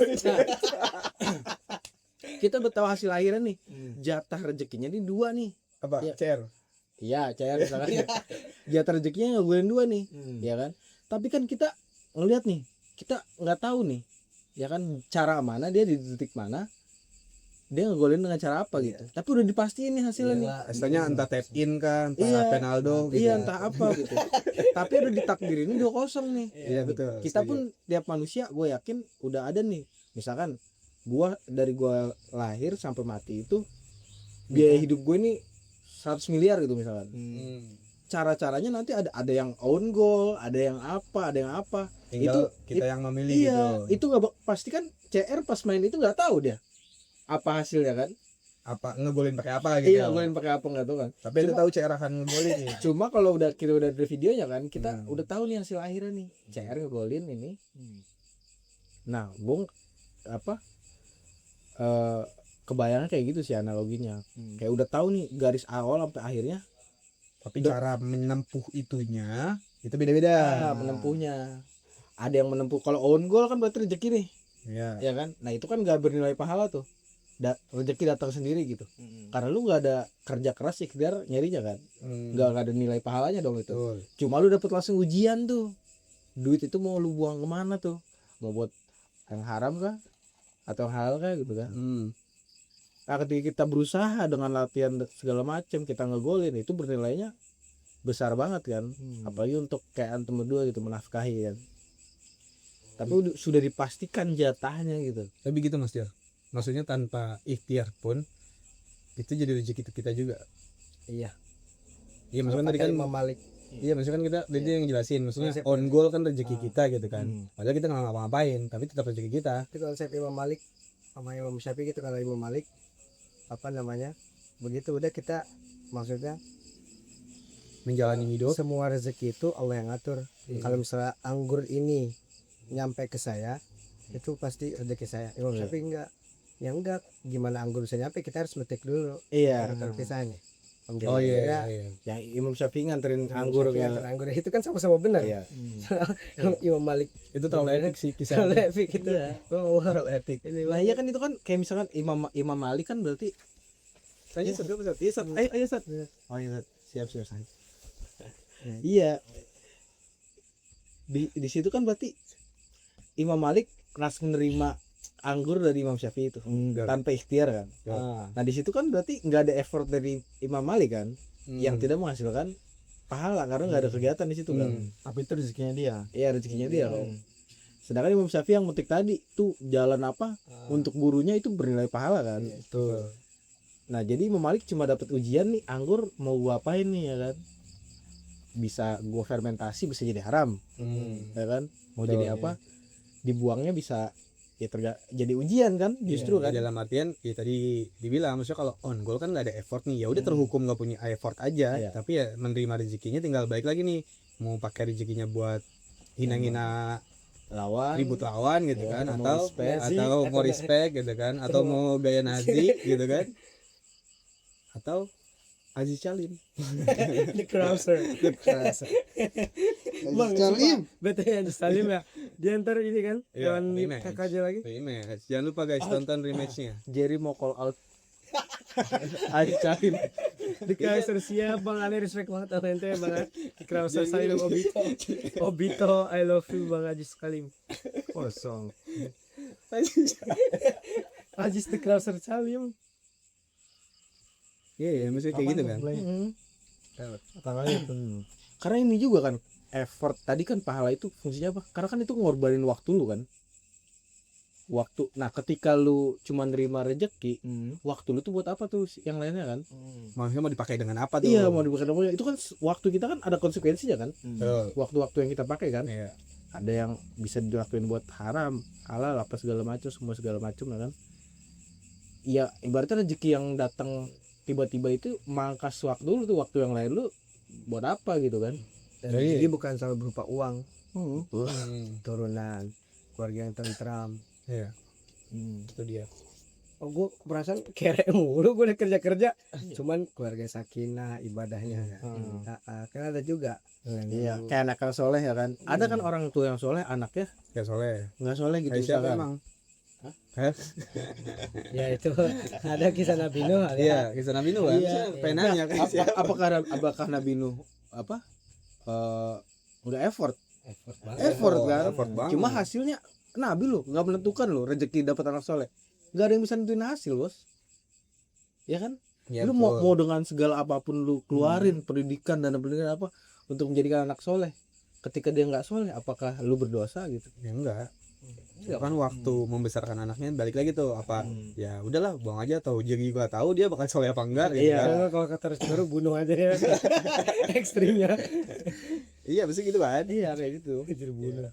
kita udah tahu hasil akhirnya nih. Jatah rezekinya nih 2 nih. Apa? Iya. CR. Iya, cair misalkan. Jatah rezekinya ngegolin 2 nih. Ya kan? Tapi kan kita ngelihat nih, kita nggak tahu nih. Ya kan, cara mana dia di detik mana dia ngegolin dengan cara apa gitu. Tapi udah dipastiin nih hasilnya nih. Istilahnya entah tap in kan, entah Iya. penaldo gitu. Iya, entah apa gitu. Tapi udah ditakdirin 2-0 nih. Iya betul. Kita pun tiap manusia gue yakin udah ada nih. Misalkan dari gua lahir sampai mati itu biaya hidup gue ini 100 miliar gitu misalkan. Cara-caranya nanti ada yang own goal, ada yang apa. Tinggal kita yang memilih iya, gitu. itu nggak pasti kan CR pas main itu nggak tahu dia apa hasilnya kan. Apa ngegolin pakai apa gitu. Iya, golin pakai apa nggak tahu kan. Tapi dia tahu CR akan ngegolin nih. Cuma kalau kita udah ada videonya kan, kita udah tahu nih hasil akhirnya nih. CR ngegolin ini. Nah, Bung kebayangnya kayak gitu sih analoginya. Kayak udah tahu nih garis awal sampai akhirnya. Tapi cara menempuh itunya itu beda-beda. Menempuhnya. Ada yang menempuh kalau own goal kan berarti rezeki nih. Iya. Ya kan? Nah, itu kan gak bernilai pahala tuh. Rezeki datang sendiri gitu. Karena lu gak ada kerja keras ikhtiar nyarinya kan. Gak ada nilai pahalanya dong itu. Betul. Cuma lu dapet langsung ujian tuh. Duit itu mau lu buang kemana tuh? Mau buat yang haram kah? Atau halal kah gitu kan? Nah, ketika kita berusaha dengan latihan segala macam, kita ngegolin, itu bernilainya besar banget kan. Apalagi untuk kayak antum berdua gitu menafkahi kan. Tapi sudah dipastikan jatahnya gitu. Tapi gitu Mas Tir. Maksudnya tanpa ikhtiar pun itu jadi rezeki kita juga. Iya. Iya maksudnya tadi kan Imam Malik. Iya maksudnya kan kita tadi yang jelasin, maksudnya on goal kan rezeki kita gitu kan. Padahal kita nggak ngapa-ngapain, tapi tetap rezeki kita. Itu konsep Imam Malik sama Imam Syafi'i gitu. Kalau Imam Malik begitu udah kita maksudnya Menjalani hidup. semua rezeki itu Allah yang ngatur. Kalau misalnya anggur ini nyampe ke saya, itu pasti rezeki saya. Imam Syafi'i enggak. Ya enggak, gimana anggur bisa nyampe, kita harus metik dulu. Iya. Baru kisahnya. Oh iya. Yang Imam Syafi'i nganterin anggur Syafi'i ya. nganter anggur itu kan sama-sama benar. Iya. Imam Malik Itu terlalu epic sih kisah. terlalu epic itu. Oh, terlalu epic. Nah, iya kan itu kan kayak misalkan Imam Malik kan berarti Tanya Sat, apa Sat? Iya Sat. Ayo Sat. oh iya siap. Iya. Di situ kan berarti Imam Malik langsung menerima anggur dari Imam Syafi'i itu tanpa ikhtiar kan. Nah di situ kan berarti nggak ada effort dari Imam Malik kan, yang tidak menghasilkan pahala karena nggak ada kegiatan di situ kan. Tapi itu rezekinya dia. Iya rezekinya dia kan. Sedangkan Imam Syafi'i yang metik tadi tuh jalan apa untuk burunya itu bernilai pahala kan. Betul. Nah jadi Imam Malik cuma dapat ujian nih, anggur mau gua apain nih ya kan. Bisa gua fermentasi bisa jadi haram. Ya kan. Mau Betul, jadi apa? Dibuangnya bisa ya jadi ujian kan justru kan. Dalam artian ya tadi dibilang maksudnya kalau on goal kan nggak ada effort nih, ya udah terhukum nggak punya effort aja. Iya. Tapi ya menerima rezekinya tinggal balik lagi nih, mau pakai rezekinya buat hina-hina lawan ribut lawan gitu Ya, kan, mau atau mau respect gitu kan, atau mau gaya Nazi gitu kan, atau Aziz Salim. The Krauser. Bang, Salim. betul ya The Salim ya. Dia ntar ini kan Iya, lawan rematch. KKJ lagi. Rematch. Jangan lupa guys tonton rematchnya. Jerry mau call out Aziz Salim. The Krauser siap Bang, aneh respect banget sama ente Bang. The Krauser Salim Obito. Obito, I love you Bang Aziz Salim. kosong. Aziz The Krauser Salim. Iya, maksudnya kayak gitu kan. Tangannya penuh. Karena ini juga kan effort tadi kan pahala itu fungsinya apa? Karena kan itu ngorbanin waktu lu kan. Waktu. Nah, ketika lu cuma nerima rezeki, waktu lu tuh buat apa tuh yang lainnya kan? Maksudnya mau dipakai dengan apa tuh? Iya, mau dipakai dengan itu kan waktu kita kan ada konsekuensinya kan? Betul. Waktu-waktu yang kita pakai kan? Iya. Ada yang bisa dilakuin buat haram, halal apa segala macam, semua segala macam kan? Iya, ibaratnya rezeki yang datang tiba-tiba itu mangkas waktu lu tuh, waktu yang lain lu buat apa gitu kan? Dan Jadi- jadi bukan selalu berupa uang, Hmm. turunan, keluarga yang tentram. Iya. Itu dia. Oh, gue perasaan kere mulu, gue udah kerja cuman keluarga sakinah ibadahnya. Kan ada juga. Iya, kayak anak yang soleh ya kan? Ada kan orang tua yang soleh, anaknya Kayak soleh. nggak soleh gitu Kayak siapa misalkan. emang? Hah? Ya itu ada kisah Nabi Nuh. Ada. Iya, kisah Nabi Nuh kan. Iya. Pengen nanya kan. Apakah Nabi Nuh apa? Nggak effort banget. kan? Effort banget. Cuma hasilnya Nabi lu nggak menentukan lu rezeki dapat anak soleh. Nggak ada yang bisa nentuin hasil bos. Ya kan? Ya, Lu mau dengan segala apapun lu keluarin pendidikan dan pendidikan apa untuk menjadikan anak soleh. Ketika dia nggak soleh, apakah lu berdosa gitu? ya enggak. Itu kan waktu membesarkan anaknya balik lagi tuh apa ya udahlah buang aja atau jadi gua tahu dia bakal soleh apa enggak gitu Iya. kan. Soalnya kalau kata Rizky Baru bunuh aja ya. Ekstrimnya. Iya pasti gitu kan. Iya kayak gitu. Jadi bunuh.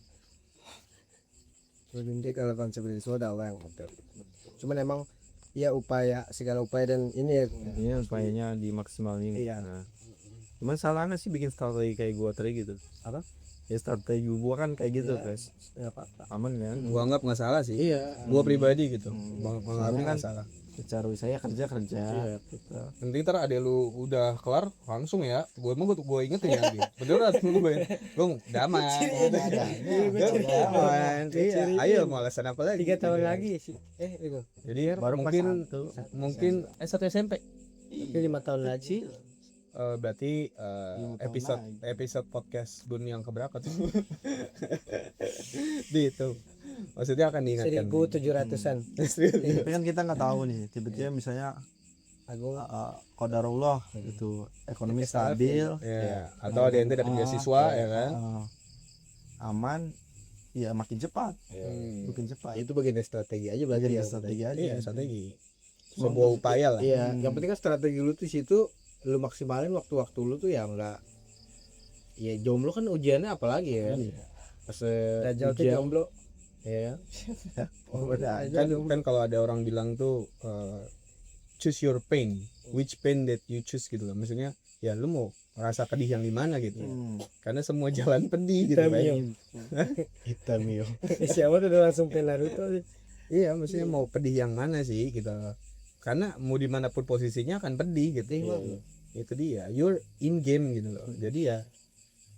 Jadi kalau konsep itu ada Allah yang betul. Cuman emang ya segala upaya dan ini ya Ini upayanya dimaksimalin. Iya. Nah. Cuman salahnya sih bikin strategi kayak gua tadi gitu. Apa? Ya strategi gua kan kayak gitu guys. ya apa-apa. Aman kan? Gua anggap nggak salah sih. Iya. Gua pribadi gitu. Gua Soalnya anggap kan nggak salah. secara saya kerja Iya. gitu. Penting ntar adek lu udah kelar langsung ya. Gue emang gue ingetin ya Abi. Beneran gue damai. Damai. Iya. Ayo mau alasan apa lagi? 3 tahun lagi sih. Itu. Jadi Baru mungkin satu SMP. Itu 5 tahun lagi. Berarti episode podcast Bun yang keberapa tuh? Di itu. Maksudnya akan diingatkan. 1700-an. Tapi kan kita nggak tahu nih, tiba-tiba misalnya Agung qadarullah gitu, ekonomi stabil, Ya, atau ada yang dapat beasiswa ya kan. aman, ya makin cepat, makin cepat. Itu bagian dari strategi aja berarti Jadi ya. strategi aja. Iya, strategi. Sebuah upaya lah. Iya, yang penting kan strategi lu tuh situ lu maksimalin waktu-waktu lu tuh ya enggak ya jomblo kan ujiannya apalagi ya kan. Pas Dajjal tuh ujian jomblo. ya. Kan kalau ada orang bilang tuh choose your pain, which pain that you choose gitu loh. Maksudnya ya lu mau rasa pedih yang di mana gitu. Karena semua jalan pedih gitu kan. Hitam yo. Siapa tuh udah langsung pengen Naruto sih. Iya, maksudnya mau pedih yang mana sih gitu. Karena mau dimanapun posisinya akan pedih gitu. Itu dia, you're in game gitu loh. Jadi ya,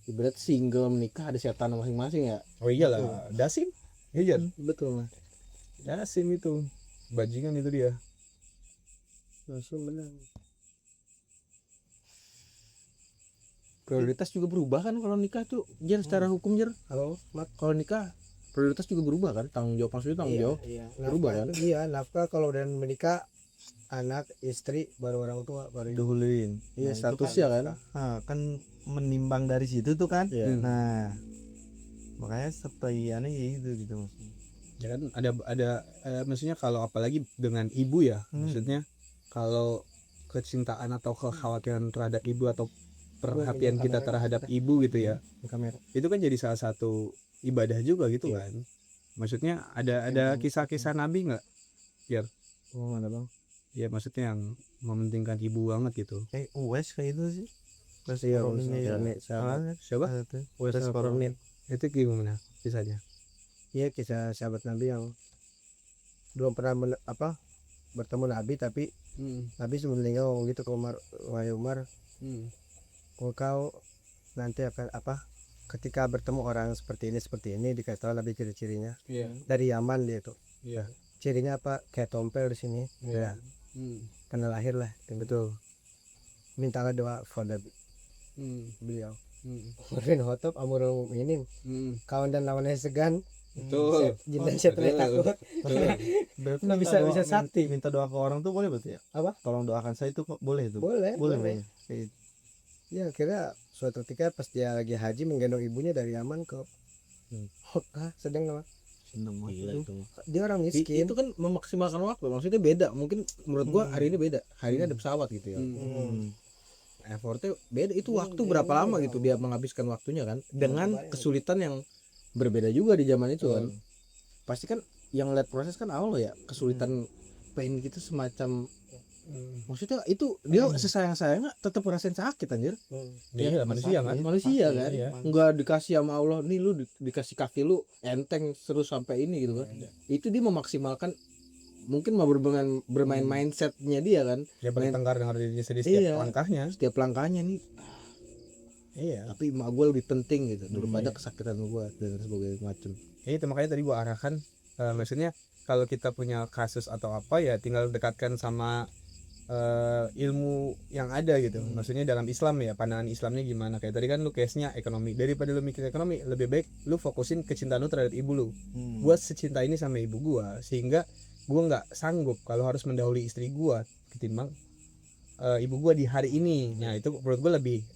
Ibarat single menikah ada setan masing-masing ya. oh iyalah, dasim. Iya, Betul lah. dasim itu. Bajingan itu dia. Langsung menang. Prioritas juga berubah kan kalau nikah tuh. Jar secara hukum jar. Halo, Mat. Kalau nikah prioritas juga berubah kan. Tanggung jawab maksudnya tanggung jawab. Iya. Berubah kan? Iya, nafkah kalau udah menikah anak, istri, baru orang tua, baru ibu. Dahuluin. Iya, itu statusnya kan. kan menimbang dari situ tuh kan. Iya. Nah, makanya strategiannya gitu gitu. Ya kan ada maksudnya kalau apalagi dengan ibu ya, maksudnya kalau kecintaan atau kekhawatiran terhadap ibu atau perhatian kita terhadap ibu gitu ya, Kamera. itu kan jadi salah satu ibadah juga gitu kan. Maksudnya ada kisah-kisah Nabi nggak? Oh, mana bang? Ya maksudnya yang mementingkan ibu banget gitu. Uwais kayak itu sih. Terus Iya, Kornil ya. Kornil, Siapa? Ada tuh. Wes Kornil. Kornil. Itu gimana kisahnya? Iya, kisah sahabat Nabi yang belum pernah bertemu Nabi, tapi Nabi sebelum meninggal ngomong gitu ke Umar, wahai Umar, engkau nanti akan ketika bertemu orang seperti ini dikasih tahu Nabi ciri-cirinya. Iya. Dari Yaman dia tuh. Iya. Cirinya apa? Kayak tompel di sini. Iya. Ya, karena lahir lah. Betul. Mintalah doa pada beliau. Mungkin hotop amurul mukminin. Kawan dan lawannya segan. Betul. Jin dan setan takut. Berarti Nah, minta bisa doa- sakti. minta doa ke orang tuh boleh berarti ya? Apa? Tolong doakan saya itu kok boleh itu. Boleh. Boleh. Kayak Ya, akhirnya suatu ketika pas dia lagi haji menggendong ibunya dari Yaman ke Mekah, sedang apa? seneng banget. Gila itu. Dia orang miskin. Itu kan memaksimalkan waktu. Maksudnya beda. Mungkin menurut gua hari ini beda. Hari ini ada pesawat gitu ya. Effortnya beda. Itu waktu berapa lama gitu dia menghabiskan waktunya kan. Dengan kesulitan yang berbeda juga di zaman itu kan. Pasti kan yang lihat proses kan awal ya. Kesulitan pain gitu semacam. Maksudnya itu dia sesayang-sayangnya tetap ngerasain sakit anjir. Iya, manusia kan. Manusia kan. Iya. Enggak dikasih sama Allah nih lu dikasih kaki lu enteng terus sampai ini gitu kan. Itu dia memaksimalkan mungkin mau bermain mindsetnya dia kan. Dia paling Main- tengkar dengan dirinya sendiri setiap Iya. langkahnya. Setiap langkahnya nih Iya. tapi emak gue lebih penting gitu daripada kesakitan gue dan sebagainya macam. Itu makanya tadi gua arahkan maksudnya kalau kita punya kasus atau apa ya tinggal dekatkan sama ilmu yang ada gitu. Maksudnya dalam Islam ya, pandangan Islamnya gimana. Kayak tadi kan lu case-nya ekonomi. Daripada lu mikir ekonomi, lebih baik lu fokusin kecintaan lu terhadap ibu lu. Gua secinta ini sama ibu gua sehingga gua nggak sanggup kalau harus mendahului istri gua ketimbang ibu gua di hari ini. Nah, itu menurut gua lebih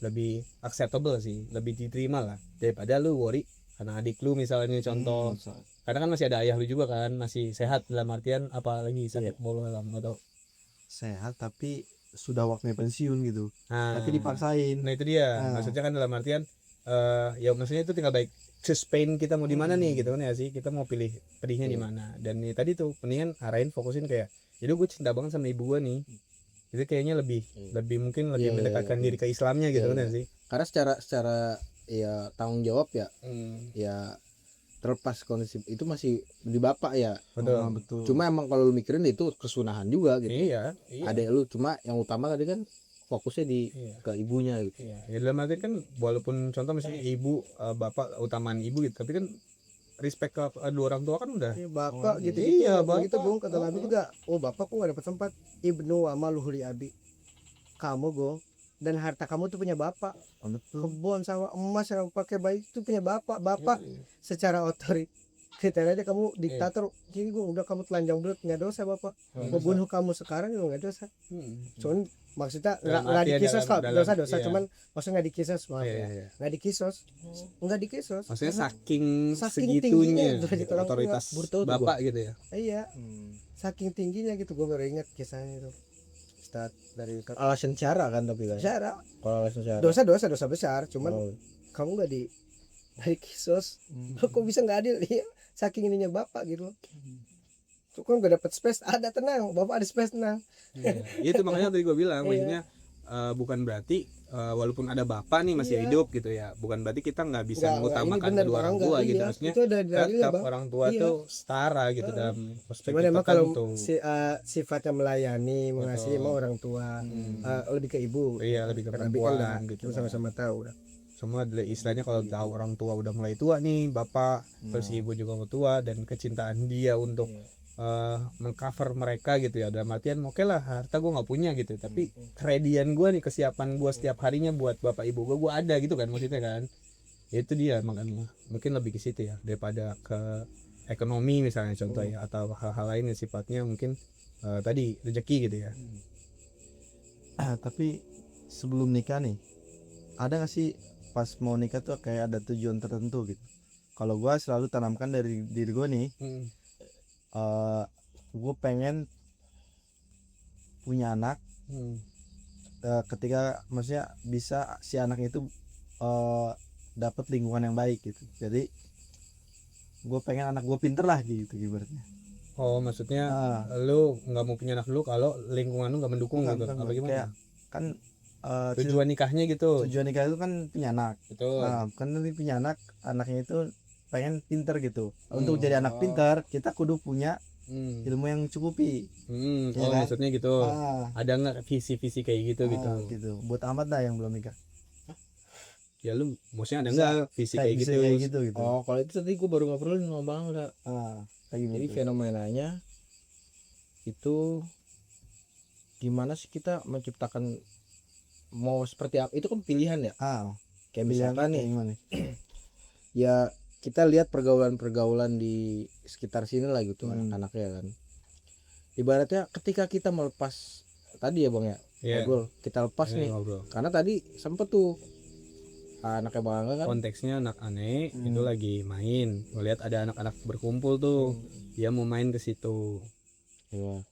acceptable sih, lebih diterima lah daripada lu worry karena adik lu misalnya contoh. Karena kan masih ada ayah lu juga kan, masih sehat dalam artian apalagi sakit bolo atau sehat tapi sudah waktunya pensiun gitu. nah, Tapi dipaksain. nah itu dia Ah. maksudnya kan dalam artian ya maksudnya itu tinggal baik sustain kita mau di mana nih gitu kan ya sih, kita mau pilihnya di mana. Dan ya, tadi tuh mendingan arahin fokusin kayak jadi gue cinta banget sama ibu gue nih, itu kayaknya lebih mungkin lebih Iya, mendekatkan diri ke Islamnya gitu kan ya sih. Karena secara ya tanggung jawab ya ya terlepas kondisi itu masih di bapak ya. Betul. Betul. Cuma emang kalau lu mikirin itu kesunahan juga gitu. Iya. Adek lu cuma yang utama tadi kan fokusnya di Iya. ke ibunya gitu. Iya, ya dalam arti kan walaupun contoh misalnya ibu bapak utamaan ibu gitu, tapi kan respect ke dua orang tua kan udah. Ya, bapak gitu iya, begitu bapak. Gong, kata Nabi juga, oh bapak kok gak dapat tempat, ibnu amaluhu li abi, kamu Gong dan harta kamu tuh punya bapak, kebun sawah emas yang pakai bayi itu punya bapak secara kriteria kamu diktator, jadi gue udah kamu telanjang belut nggak dosa bapak, mau bunuh kamu sekarang juga nggak dosa, cuman maksudnya Dalam nggak artian dikisos kok dalam- dosa iya. cuman maksudnya nggak dikisos maaf Iya, ya, iya. nggak dikisos Maksudnya Karena- saking saking segitunya tingginya dari orang tua. otoritas Baru tahu tuh bapak gitu ya. iya saking tingginya gitu, gue baru ingat kisahnya itu Ustaz dari Alasan cara kan tapi kan. cara Kalau alasan cara. dosa besar cuman Oh. kamu nggak dari kisos kok bisa nggak adil iya saking ininya bapak gitu loh. Tuh kan gak dapat space, ada tenang bapak ada space tenang. Itu makanya tadi gue bilang Iya. maksudnya bukan berarti walaupun ada bapak nih masih Iya. hidup gitu ya, bukan berarti kita nggak bisa Nggak, mengutamakan ini bener, kedua orang tua enggak, gitu. iya. Maksudnya Itu ada dalilnya, tetap Bang. orang tua Iya. tuh setara gitu dalam perspektif Cuman emang kalau tertentu. sifatnya melayani mengasihi Betul. emang orang tua lebih ke ibu. Iya, lebih ke Nabi kan udah perempuan gitu. kita sama-sama tahu udah. Semua adalah istilahnya kalau tahu orang tua udah mulai tua nih, bapak terus ibu juga mau tua, dan kecintaan dia untuk mengcover mereka gitu ya, dalam artian oke lah harta gue nggak punya gitu, tapi kredian gue nih, kesiapan gue setiap harinya buat bapak ibu gue ada gitu kan, maksudnya kan. Ya itu dia makanya mungkin lebih ke situ ya daripada ke ekonomi misalnya contoh ya, atau hal-hal lain yang sifatnya mungkin tadi rezeki gitu ya. Tapi sebelum nikah nih, ada gak sih pas mau nikah tuh kayak ada tujuan tertentu gitu? Kalau gua selalu tanamkan dari diri gua nih, gue pengen punya anak ketika maksudnya bisa si anak itu dapat lingkungan yang baik gitu. Jadi gue pengen anak gue pinter lah gitu ibaratnya. Oh maksudnya Ah. lu nggak mau punya anak dulu kalau lingkungan lu nggak mendukung Bukan, gitu, bukan, apa bukan. gimana? Kayak kan Tujuan nikahnya gitu. tujuan nikah itu kan punya anak. Betul. Nah, kan nanti punya anak, anaknya itu pengen pinter gitu. Untuk jadi anak pinter kita kudu punya ilmu yang cukupi. Oh Iya kan? maksudnya gitu. Ah, Ada nggak visi-visi kayak gitu gitu? gitu. Buat amat dah yang belum nikah. Ya lu maksudnya ada nggak visi kayak Bisa gitu? kayak gitu gitu. Oh, kalau itu tadi gue baru ngobrolin sama Bang Angga. Kayak gimana Jadi tuh? fenomenanya itu gimana sih kita menciptakan mau seperti apa? Itu kan pilihan ya. Kayak Pilihan misalkan nih, kayak gimana? ya kita lihat pergaulan-pergaulan di sekitar sini lah gitu anak-anaknya kan. Ibaratnya ketika kita melepas tadi ya Bang ya, Iya. ngobrol, kita lepas nih. Ngobrol. Karena tadi sempet tuh anaknya Bang Angga kan. Konteksnya anak aneh itu lagi main, ngelihat ada anak-anak berkumpul tuh, dia mau main ke situ. Ya.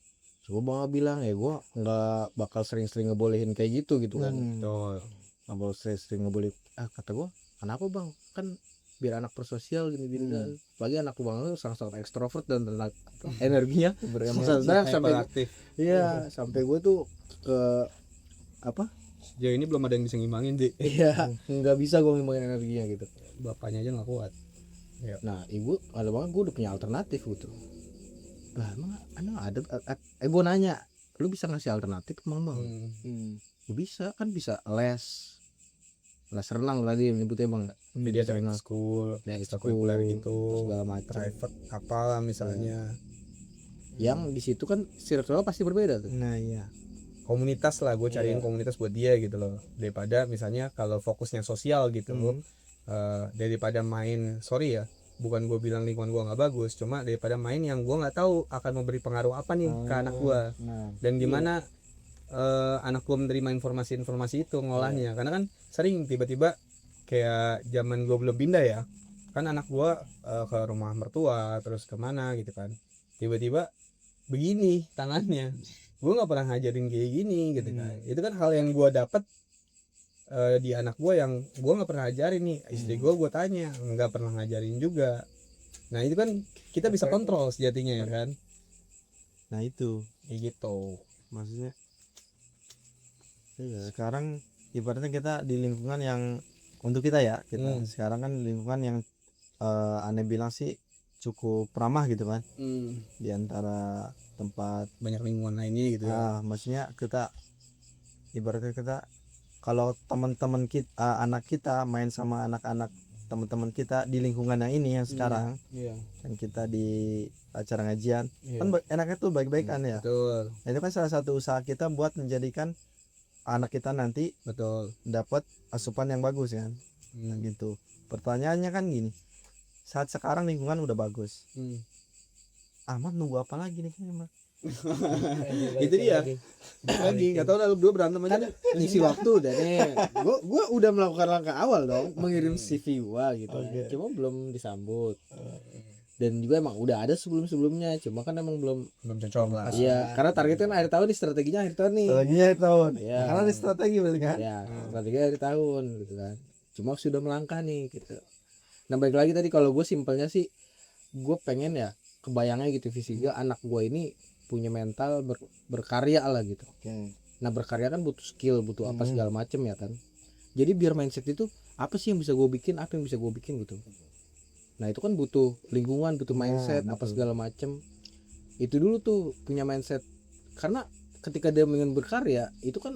Coba Bang Angga bilang ya gue nggak bakal sering-sering ngebolehin kayak gitu kan. Tuh. Nggak bakal sering-sering ngebolehin. Kata gue, kenapa Bang? Kan biar anak bersosial gini-gini kan. Apalagi anak Bang Angga sangat-sangat ekstrovert dan tenaga energinya maksudnya sampai aktif. iya sampai gue tuh ke apa? Sejauh ini belum ada yang bisa ngimbangin sih. Iya, nggak bisa gue ngembangin energinya gitu. Bapaknya aja nggak kuat. Nah, ibu ada banget gue udah punya alternatif gitu. Lah, emang ada gue nanya, lu bisa ngasih alternatif emang Bang? Gue bisa, kan bisa les renang tadi menyebutnya Bang. Dia ada school, Ya, ekstrakurikuler gitu, segala macam. private apalah misalnya. Yang di situ kan circle pasti berbeda tuh. Nah iya. Komunitas lah, gue cariin komunitas buat dia gitu loh, daripada misalnya kalau fokusnya sosial gitu daripada main, sorry ya bukan gue bilang lingkungan gue nggak bagus, cuma daripada main yang gue nggak tahu akan memberi pengaruh apa nih ke anak gue, dan gimana anak gue menerima informasi itu ngolahnya. Karena kan sering tiba-tiba kayak zaman gue belum pindah ya kan, anak gue ke rumah mertua terus kemana gitu kan, tiba-tiba begini tangannya, gue nggak pernah ngajarin kayak gini gitu kan. Itu kan hal yang gue dapet di anak gue yang gue nggak pernah ngajarin nih. Istri gue tanya nggak pernah ngajarin juga. Nah itu kan kita bisa kontrol sejatinya ya kan. Nah itu Kayak gitu. maksudnya sekarang ibaratnya kita di lingkungan yang untuk kita ya, kita sekarang kan lingkungan yang aneh bilang sih cukup ramah gitu kan, di antara tempat Banyak lingkungan lainnya gitu ya. maksudnya kita ibaratnya kita kalau teman-teman kita anak kita main sama anak-anak teman-teman kita di lingkungannya ini yang sekarang kan kita di acara ngajian kan enaknya tuh baik-baikan ya. Betul. Nah, itu kan salah satu usaha kita buat menjadikan anak kita nanti Betul. dapat asupan yang bagus kan. Nah, gitu. Pertanyaannya kan gini, saat sekarang lingkungan udah bagus, Ahmad nunggu apa lagi nih Ahmad? Itu dia lagi nggak tahu lah, lu berdua berantem aja deh. Ngisi waktu udah nih. Gue udah melakukan langkah awal dong, mengirim CV gua gitu. Cuma belum disambut. Dan juga emang udah ada sebelumnya, cuma kan emang belum cocok lah. Iya, karena targetnya kan akhir tahun nih, strateginya akhir tahun nih. Strateginya akhir tahun. Iya. Karena ada strategi berarti kan. Ya, strateginya akhir tahun gitu kan. Cuma sudah melangkah nih gitu. Nah, balik lagi tadi kalau gue simpelnya sih, gue pengen ya kebayangnya gitu visi gue, anak gue ini punya mental berkarya lah gitu. Nah, berkarya kan butuh skill, butuh apa segala macem ya kan. Jadi biar mindset itu apa sih yang bisa gue bikin, apa yang bisa gue bikin gitu. Nah, itu kan butuh lingkungan, butuh mindset, apa segala macem. Itu dulu tuh punya mindset. Karena ketika dia ingin berkarya, itu kan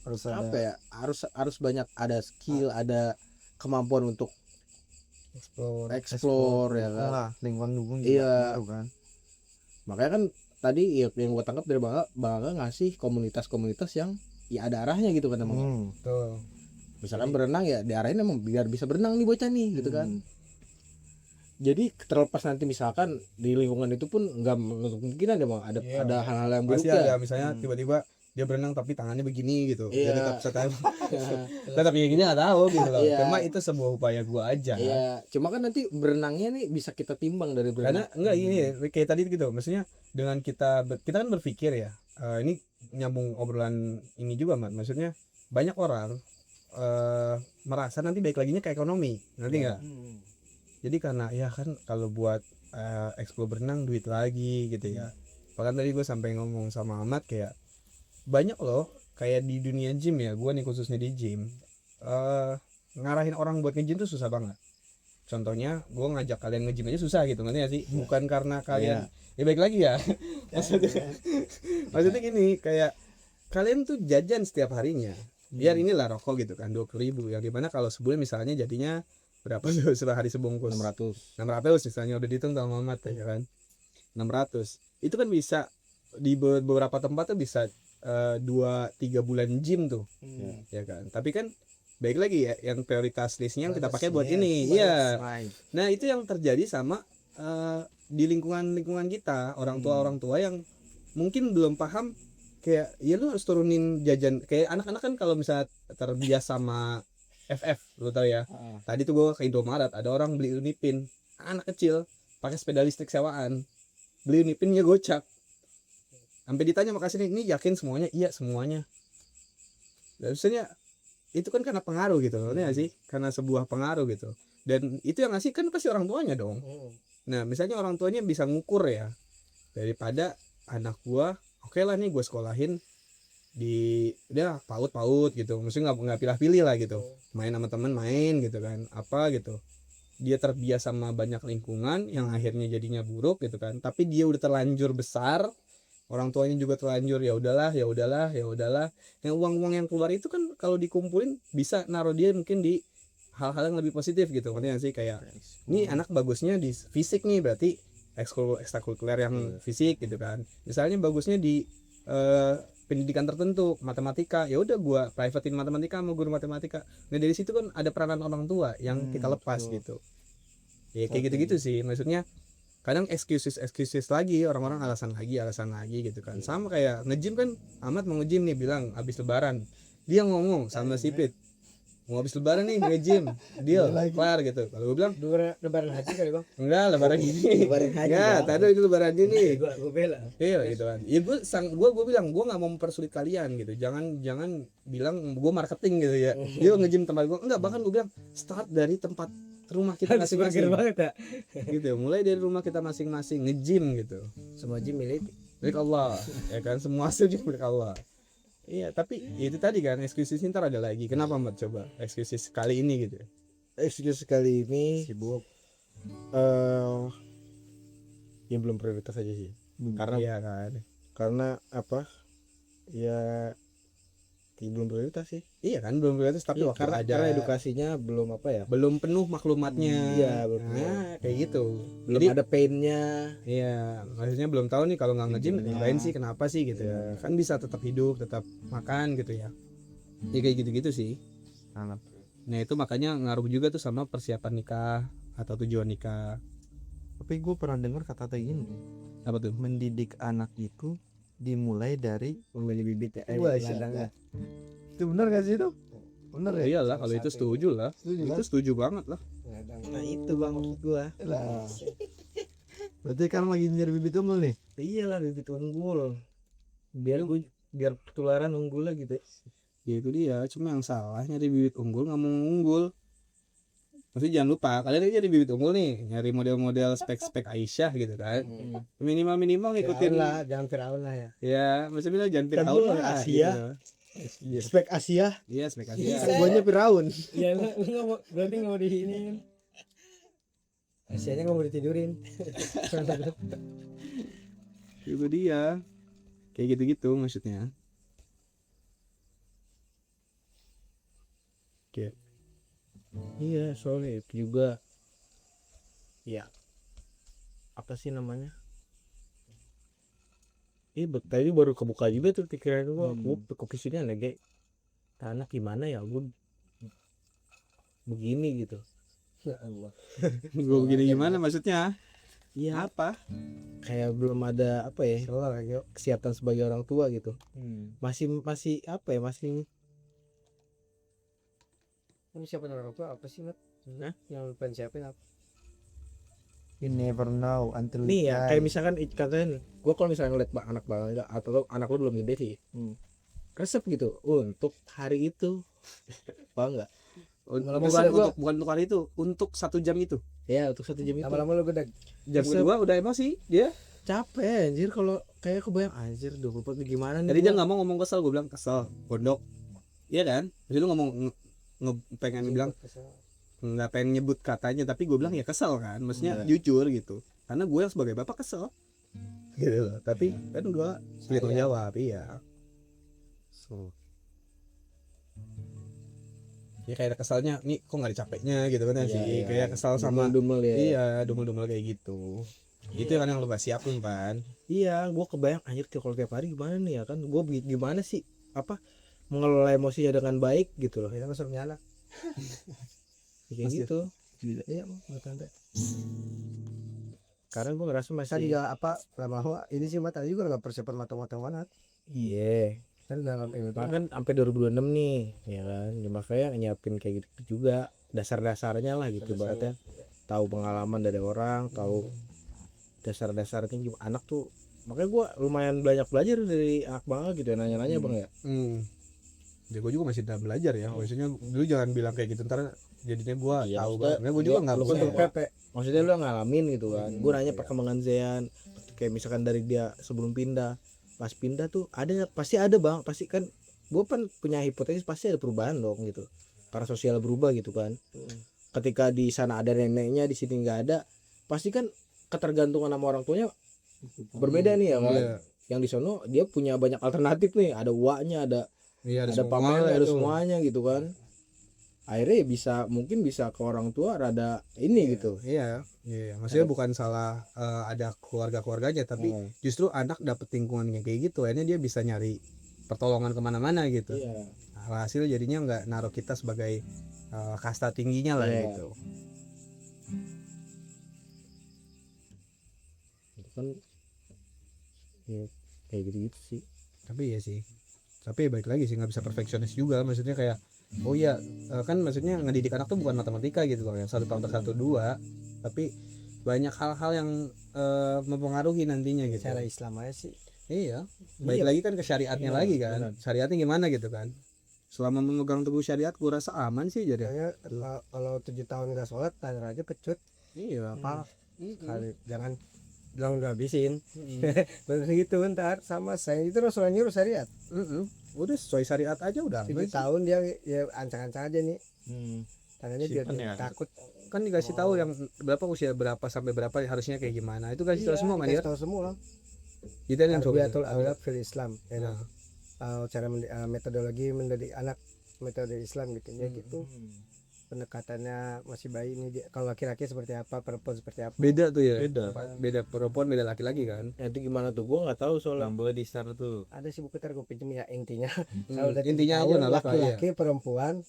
Harus apa ada ya? Harus banyak ada skill, ada kemampuan untuk explore ya kan. lah lingkungan dukung Iya. juga kan. Makanya kan tadi ya, yang gue tangkap dari Bang Angga ngasih komunitas-komunitas yang ya ada arahnya gitu kan emang. Betul. Misalkan berenang ya diarahin emang biar bisa berenang nih bocah nih gitu kan. Jadi terlepas nanti misalkan di lingkungan itu pun nggak menutup kemungkinan ya Bang, ada hal-hal yang buruk Pasti ya. ada misalnya tiba-tiba dia berenang tapi tangannya begini gitu. Iya. Dia tetap setahun. Tetap kayak gini nggak tahu gitu loh. Iya. Cuma itu sebuah upaya gua aja. Iya, cuma kan nanti berenangnya nih bisa kita timbang dari berenang. Karena enggak gini ya, kayak tadi gitu. Maksudnya dengan kita kan berpikir ya. Ini nyambung obrolan ini juga, Mat. Maksudnya banyak orang merasa nanti baik laginya ke ekonomi. Nanti enggak? Jadi karena ya kan kalau buat explore berenang duit lagi gitu ya. Bahkan tadi gue sampai ngomong sama Ahmad kayak banyak loh kayak di dunia gym ya, gue nih khususnya di gym ngarahin orang buat nge-gym tuh susah banget. contohnya gue ngajak kalian nge-gym aja susah gitu, ngerti gak sih? Bukan karena kalian ya baik lagi ya. maksudnya gini, kayak kalian tuh jajan setiap harinya biar inilah rokok gitu kan 20.000, yang dimana kalau sebulan misalnya jadinya berapa tuh hari sebungkus 600 misalnya, udah dihitung sama Mamat ya kan, 600 itu kan bisa di beberapa tempat tuh bisa 2-3 bulan gym tuh ya kan. Tapi kan baik lagi ya, yang prioritas listnya yang kita pakai buat ini ya. Nah itu yang terjadi sama di lingkungan kita, orang tua yang mungkin belum paham kayak ya lu harus turunin jajan. Kayak anak-anak kan kalau misalnya terbiasa sama FF, lu tahu ya. Tadi tuh gue ke Indomaret, ada orang beli Unipin, anak kecil pakai sepeda listrik sewaan, beli Unipinnya gocap. Sampai ditanya makasih nih, ini yakin semuanya? Iya semuanya. Dan maksudnya itu kan karena pengaruh gitu loh, ya sih, karena sebuah pengaruh gitu. Dan itu yang ngasih kan pasti orang tuanya dong. Nah misalnya orang tuanya bisa ngukur ya, daripada anak gua oke lah nih gue sekolahin di udah PAUD gitu, maksudnya nggak pilih-pilih lah gitu, main sama temen main gitu kan, apa gitu, dia terbiasa sama banyak lingkungan yang akhirnya jadinya buruk gitu kan. Tapi dia udah terlanjur besar, orang tuanya juga terlanjur ya udahlah. Yang uang yang keluar itu kan kalau dikumpulin bisa naruh dia mungkin di hal-hal yang lebih positif gitu, maksudnya sih kayak ini anak bagusnya di fisik nih, berarti ekstrakurikuler yang fisik gitu kan. Misalnya bagusnya di pendidikan tertentu, matematika, ya udah gua privatein matematika sama guru matematika. Nah dari situ kan ada peranan orang tua yang kita lepas gitu. Ya kayak gitu-gitu sih, maksudnya kadang excuses lagi, orang-orang alasan lagi gitu kan. Sama kayak nge-gym kan, Ahmad mau nge-gym nih, bilang habis lebaran dia ngomong sama Sipit mau habis lebaran nih nge-gym, deal kelar gitu. Kalau gue bilang Lebaran haji kali bang. enggak, lebaran ini enggak, tadi itu lebaran ini Gue bela. iya gitu kan. Ya gue bilang gue nggak mau mempersulit kalian gitu, jangan bilang gue marketing gitu ya. Dia nge-gym tempat gue enggak, bahkan gue bilang start dari tempat rumah kita masing-masing banget ya. gitu, mulai dari rumah kita masing-masing nge-gym gitu. Semua gym milik. Milik Allah ya kan, semua hasil juga milik Allah. Iya, tapi ya itu tadi kan excuses ntar ada lagi. Kenapa Mbak coba excuses kali ini gitu? Excuse sekali ini sibuk. Yang belum prioritas aja sih. Karena Iya kan. karena apa? Ya belum prioritas sih. Iya kan, belum prioritas tapi Iya, waktu karena ada edukasinya belum apa ya? belum penuh maklumatnya. Iya, belum Nah, kayak gitu. Belum Jadi, ada painnya. iya, maksudnya belum tahu nih kalau nggak nge-gym ngapain sih, kenapa sih gitu ya. Kan bisa tetap hidup, tetap makan gitu ya. Ya kayak gitu-gitu sih. Nah, itu makanya ngaruh juga tuh sama persiapan nikah atau tujuan nikah. Tapi gue pernah dengar kata gini, Apa tuh? mendidik anak itu dimulai dari Memilih bibit ya. ladangnya. Itu benar gak sih itu? Benar ya? Iyalah, kalau itu setuju lah. Itu setuju banget lah. Nah, itu Bang maksud gua. Lah. Berarti kan lagi nyari bibit unggul nih. Iyalah bibit unggul. Biar ketularan unggul lah gitu. Ya itu dia, cuma yang salah nyari bibit unggul nggak mau unggul. Maksudnya jangan lupa, kalian ini nyari bibit unggul nih, nyari model-model spek Aisyah gitu kan. Minimal ngikutin lah, jangan Firaun lah ya. ya, maksudnya bilang jangan Firaun gua lah Asia. gitu. Spek Asia. Iya, spek Asia. Kan guanya Firaun. Ya lu nggak mau, berarti nggak mau di ini kan. Asianya nggak mau ditidurin. Itu dia. Kayak gitu-gitu maksudnya. Oke. Iya, soalnya itu juga ya apa sih namanya? Tadi baru kebuka juga tuh pikiran gua. Kok kesini lagi anak gimana ya gua begini gitu. Ya Allah. Gue begini gimana maksudnya? Iya, Apa? kayak belum ada apa ya? Kesiapan sebagai orang tua gitu. Masih apa ya? Masih Ini siapa orang tua apa sih, Mat? Hah? Yang lu pengen siapin apa? You never know until nih you ya, try. kayak misalkan katanya gue kalau misalnya ngeliat anak bangga atau anak lu belum gede sih, resep gitu untuk hari itu bangga Bukan untuk hari itu, untuk 1 jam itu. ya, untuk 1 jam itu. Lama-lama lu gede. Jam Resep. kedua udah emosi dia. Capek anjir, kalau kayak kebayang anjir 24 gimana nih Tadi dia gua. nggak mau ngomong kesel, gue bilang kesel, gondok. Iya kan? Jadi lu ngomong pengen bilang nggak pengen nyebut katanya, tapi gue bilang ya kesel kan, maksudnya jujur gitu, karena gue sebagai bapak kesel gitu loh, tapi kan gue sulit menjawab. Iya, so ya kayak ada kesalnya nih, kok nggak ada capeknya gitu kan ya sih, kayak kesal sama dumel ya. iya dumel-dumel kayak gitu. Itu kan yang lu gak siapin kan. Iya, gue kebayang anjir kalau tiap hari gimana nih ya kan, gue gimana sih apa mengelola emosinya dengan baik gitu loh. Kita masuk nyala. Kayak gitu. Iya, bertanda. Karena gue ngerasa Tadi masih juga apa lama ini sih mata juga nggak persiapan matang-matang banget. iya. Kan dalam ini tuh. Kan sampai 2026 nih, ya kan. Ya, makanya nyiapin kayak gitu juga dasar-dasarnya lah gitu ibaratnya. Tahu pengalaman dari orang, tahu dasar-dasarnya gimana anak tuh. Makanya gue lumayan banyak belajar dari anak bangga gitu ya, nanya-nanya bang ya. Ya gue juga masih dalam belajar ya, maksudnya dulu jangan bilang kayak gitu ntar jadinya gue tahu maksudnya kan, gue juga nggak lu kan bisa. Pepe. Maksudnya lu ngalamin gitu kan. Gue nanya perkembangan Zean, kayak misalkan dari dia sebelum pindah, pas pindah tuh ada pasti ada bang, pasti kan gue kan punya hipotesis pasti ada perubahan dong gitu, karena sosial berubah gitu kan. Ketika di sana ada neneknya, di sini nggak ada, pasti kan ketergantungan sama orang tuanya berbeda nih ya kan. Iya. Yang di sono dia punya banyak alternatif nih, ada uaknya, ada Iya, ada pamannya, ada tuh. semuanya gitu kan. Akhirnya ya mungkin bisa ke orang tua rada ini gitu. Iya, maksudnya bukan salah ada keluarga-keluarganya, tapi justru anak dapet lingkungan yang kayak gitu, akhirnya dia bisa nyari pertolongan kemana-mana gitu. Iya. Hasil jadinya nggak naruh kita sebagai kasta tingginya lah Iya. gitu. Itu kan ya, kayak gitu sih. Tapi ya sih, tapi balik lagi sih nggak bisa perfeksionis juga, maksudnya kayak oh iya kan maksudnya ngedidik anak tuh bukan matematika gitu loh, yang 1 tambah 1 2, tapi banyak hal-hal yang mempengaruhi nantinya gitu. Cara Islam aja sih. Iya, balik lagi kan ke syariatnya lagi kan, syariatnya gimana gitu kan. Selama memegang teguh syariat gue rasa aman sih jadi. Kayaknya kalau 7 tahun nggak sholat, tanya aja kecut. Iya, Apa? Kali jangan bilang udah habisin. Bener gitu ntar sama saya itu Rasulullah nyuruh syariat. udah sesuai syariat aja udah 7 aman sih. tahun dia ya ancang-ancang aja nih. Tandanya biar Simpen dia ya. takut. Kan dikasih tahu yang berapa usia berapa sampai berapa harusnya kayak gimana, itu kasih tahu semua kan dia. Tahu semua. Kita yang coba Tarbiyatul aulad fil Islam. Ya, nah. Cara metodologi mendidik anak metode Islam gitu ya gitu. Pendekatannya masih bayi ini kalau laki-laki seperti apa, perempuan seperti apa. beda tuh ya, Beda. beda perempuan beda laki-laki kan. Ya, itu gimana tuh gue nggak tahu soalnya. Lambo di start tuh. Ada sih buku ntar gue pinjem ya intinya. Intinya aja nggak apa-apa, laki-laki perempuan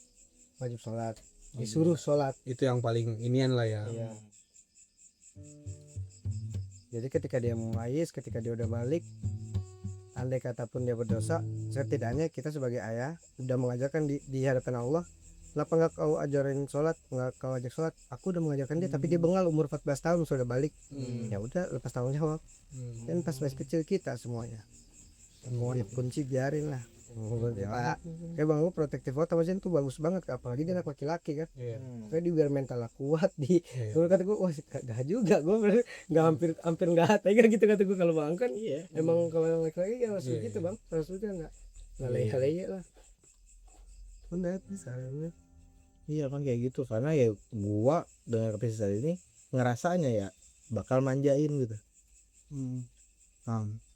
wajib sholat, disuruh sholat. Itu yang paling inian lah ya. Iya. Jadi ketika dia mumayyiz, ketika dia udah balik, andai kata pun dia berdosa, setidaknya kita sebagai ayah udah mengajarkan di hadapan Allah. Kenapa nggak kau ajarin sholat, nggak kau ajak sholat? Aku udah mengajarkan dia, tapi dia bengal umur 14 tahun sudah balik. Ya udah lepas tanggung jawab. Dan pas masih kecil kita semuanya. Mau dikunci biarin lah. Pak, kayak bang lu protektif water macam itu bagus banget, apalagi dia anak laki-laki kan. Kayak dia biar mentalnya kuat di. Kalau kata gue, wah gak juga, gue nggak hampir nggak tega gitu kata gue kalau bang kan. Emang kalau yang laki-laki ya harus gitu bang, harus udah nggak leye lah. Udah bisa. Iya kan kayak gitu, karena ya gua dengan episode ini ngerasanya ya bakal manjain gitu.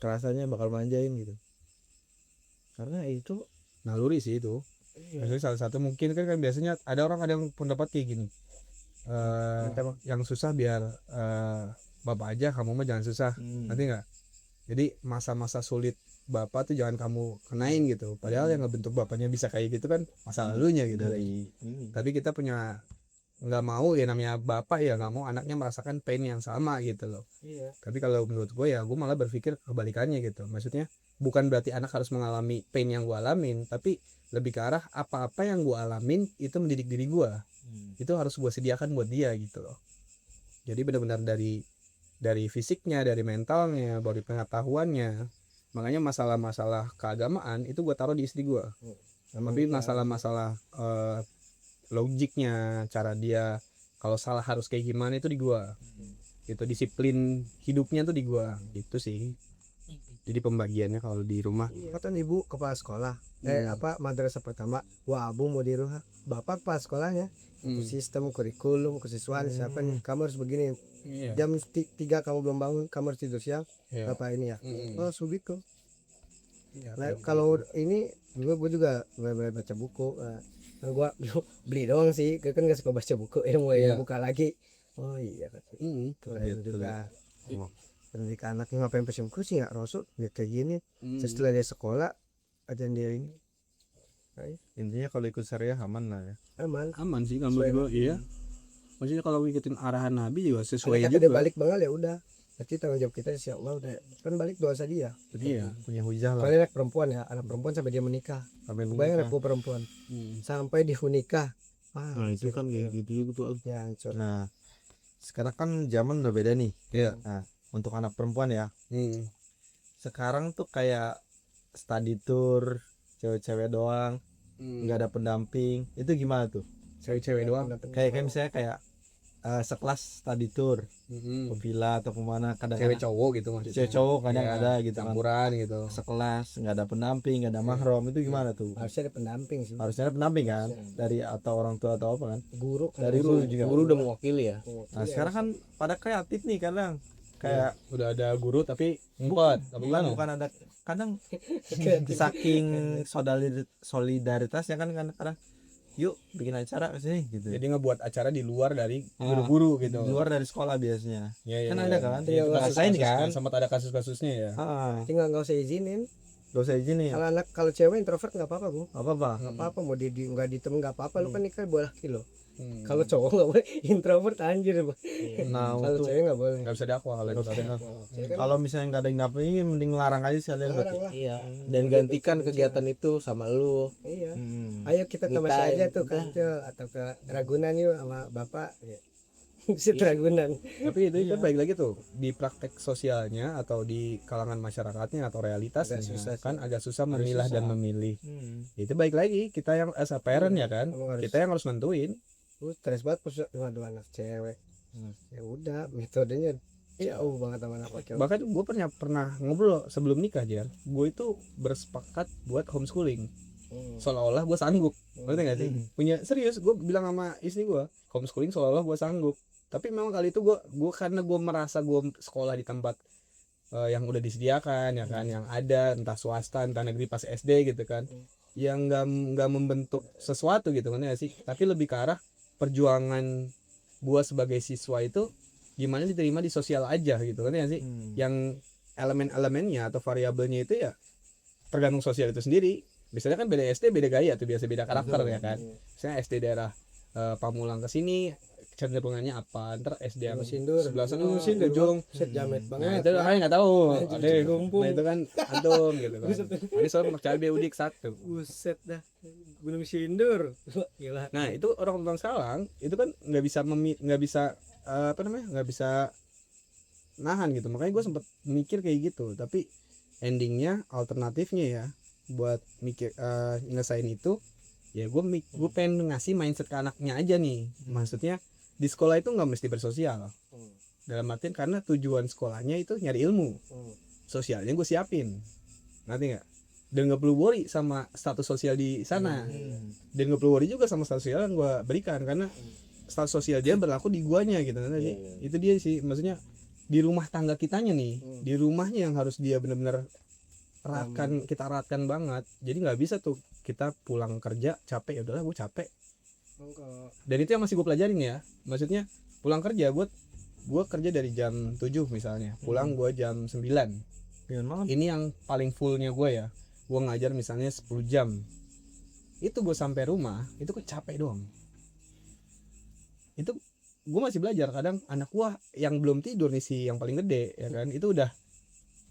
Rasanya bakal manjain gitu. Karena itu Naluri sih itu. Maksudnya salah satu mungkin kan biasanya ada yang pendapat kayak gini. Yang susah biar bapak aja, kamu mah jangan susah. Nanti nggak? Jadi masa-masa sulit bapak tuh jangan kamu kenain gitu. Padahal yang ngebentuk bapaknya bisa kayak gitu kan masa lalunya gitu. Tapi kita punya nggak mau ya, namanya bapak ya nggak mau anaknya merasakan pain yang sama gitu loh. Tapi kalau menurut gue ya gue malah berpikir kebalikannya gitu. Maksudnya bukan berarti anak harus mengalami pain yang gue alamin, tapi lebih ke arah apa-apa yang gue alamin itu mendidik diri gue. Itu harus gue sediakan buat dia gitu loh. Jadi benar-benar dari fisiknya, dari mentalnya, dari pengetahuannya. Makanya masalah-masalah keagamaan itu gue taruh di istri gue. Tapi masalah-masalah logiknya, cara dia kalau salah harus kayak gimana itu di gue. Gitu, disiplin hidupnya tuh di gue. Gitu sih. Jadi pembagiannya kalau di rumah. Kata ibu kepala sekolah, madrasah pertama, wah abu mudiruha, bapak kepala sekolahnya, sistem kurikulum kesesuaian siapa nih kamu harus begini Iya. jam 3 kamu belum bangun kamu harus tidur siang Iya. apa ini ya oh subiko. Iya, Nah, kalau ini gue juga baca buku nah, gue beli doang sih gue kan gak suka baca buku Iya. buka lagi oh iya keren Gitu. juga pendidikan anaknya ngapain pesimku sih nggak Rasul ya kayak gini Hmm. setelah dia sekolah aja dia ini Intinya kalau ikut syariah aman lah ya. aman Aman sih kalau menurut gua, iya. Maksudnya kalau ngikutin arahan Nabi juga sesuai kata dia juga. balik bangal ya udah berarti tanggung jawab kita insya Allah udah kan balik dosa dia Iya. Punya hujah lah. kalau anak perempuan ya anak perempuan sampai dia menikah Sampai bayang menikah. anak perempuan Hmm. sampai dia menikah Nah itu kan kayak gitu tuh. ya hancur. Nah, sekarang kan zaman udah beda nih. Iya. Nah, untuk anak perempuan ya. Hmm. Sekarang tuh kayak study tour, cewek-cewek doang, nggak ada pendamping. Itu gimana tuh? Cewek-cewek doang. Kayak misalnya kayak sekelas study tour Hmm. ke villa atau kemana Cewek kadang-kadang cowok gitu maksudnya. cewek cowok kadang Iya, ada gitu kan. campuran gitu. Sekelas nggak ada pendamping, nggak ada mahram, itu gimana tuh? harusnya ada pendamping sih Harusnya ada pendamping kan dari atau orang tua atau apa kan? guru Dari guru juga. Guru udah mewakili ya. Nah, sekarang kan pada kreatif nih kadang kayak Udah ada guru tapi empat apa bukan gimana? bukan ada kadang saking solidaritasnya kan kadang yuk bikin acara ke sini gitu. Jadi ngebuat acara di luar dari Ah, guru-guru gitu. Di luar dari sekolah biasanya. Iya, Kan iya, ada iya. kan? Iya, Rasain kasus-kasusnya, kan? Sempat ada kasus-kasusnya ya. tinggal nggak usah izinin Gak usah izin ya. kalau anak kalau cewek introvert nggak apa-apa bu Apa-apa. nggak apa-apa mau nggak ditemen nggak apa-apa lu kan nikah boleh laki lo Hmm. kalau cowok nggak boleh introvert anjir Bu. Nah, kalau untuk cewek nggak boleh Nggak bisa dakwah kalau itu. Cewek kan kalau misalnya nggak ada yang dampingin mending larang aja sekalian larang berarti. lah. Iya. Dan gantikan kegiatan itu sama lu. Iya. Hmm. Ayo kita tambah Nikahin. aja tuh ke atau ke Ragunan yuk sama bapak. Ya. Sit Ragunan. Tapi itu kan baik lagi tuh di praktek sosialnya atau di kalangan masyarakatnya atau realitasnya Agak susah kan agak susah memilah dan memilih. Hmm. Itu baik lagi kita yang as a parent ya kan, Emang harus- kita yang harus nentuin. Stres banget pas dua anak cewek. Ya udah metodenya jauh banget sama anak laki. Bahkan gue pernah ngobrol sebelum nikah Jar, gue itu bersepakat buat homeschooling. Seolah-olah gue sanggup, ngerti gak sih? Punya serius, gue bilang sama istri gue homeschooling seolah-olah gue sanggup. Tapi memang kali itu gue karena gue merasa gue sekolah di tempat yang udah disediakan ya kan, yang ada entah swasta entah negeri pas SD gitu kan, yang nggak membentuk sesuatu gitu kan ya sih. Tapi lebih ke arah perjuangan gue sebagai siswa itu gimana diterima di sosial aja gitu kan ya sih. Yang elemen-elemennya atau variabelnya itu ya tergantung sosial itu sendiri. Misalnya kan beda SD beda gaya tuh, biasa beda karakter ya kan. Misalnya SD daerah Pamulang ke sini cenderungannya apa, ntar SD yang Sindur. sebelah sana Sindur, ujung. set jamet Nah banget. itu kalian nggak tahu, ada Gumpung. nah itu kan antum gitu kan. Ini soal anak cabai udik satu. Buset dah. Gunung Sindur. Gila. Nah itu orang sekarang itu kan nggak bisa apa namanya nggak bisa nahan gitu. Makanya gue sempet mikir kayak gitu. Tapi endingnya alternatifnya ya buat mikir nyelesain itu ya gue pengen ngasih mindset ke anaknya aja nih. Maksudnya di sekolah itu nggak mesti bersosial. Dalam artian karena tujuan sekolahnya itu nyari ilmu. Sosialnya gue siapin. Nanti nggak? Dan nggak perlu worry sama status sosial di sana. Dan nggak perlu worry juga sama status sosial yang gue berikan karena status sosial dia berlaku di guanya gitu nanti. Itu dia sih maksudnya di rumah tangga kitanya nih, di rumahnya yang harus dia benar-benar kita eratkan banget. Jadi nggak bisa tuh kita pulang kerja capek, ya udahlah gue capek. Dan itu yang masih gue pelajarin ya. Maksudnya pulang kerja gue kerja dari jam 7 misalnya, pulang gue jam 9. Ini yang paling fullnya gue ya. Gue ngajar misalnya 10 jam. Itu gue sampai rumah, itu gue capek doang. Itu gue masih belajar. Kadang anak gue yang belum tidur nih si yang paling gede ya kan, itu udah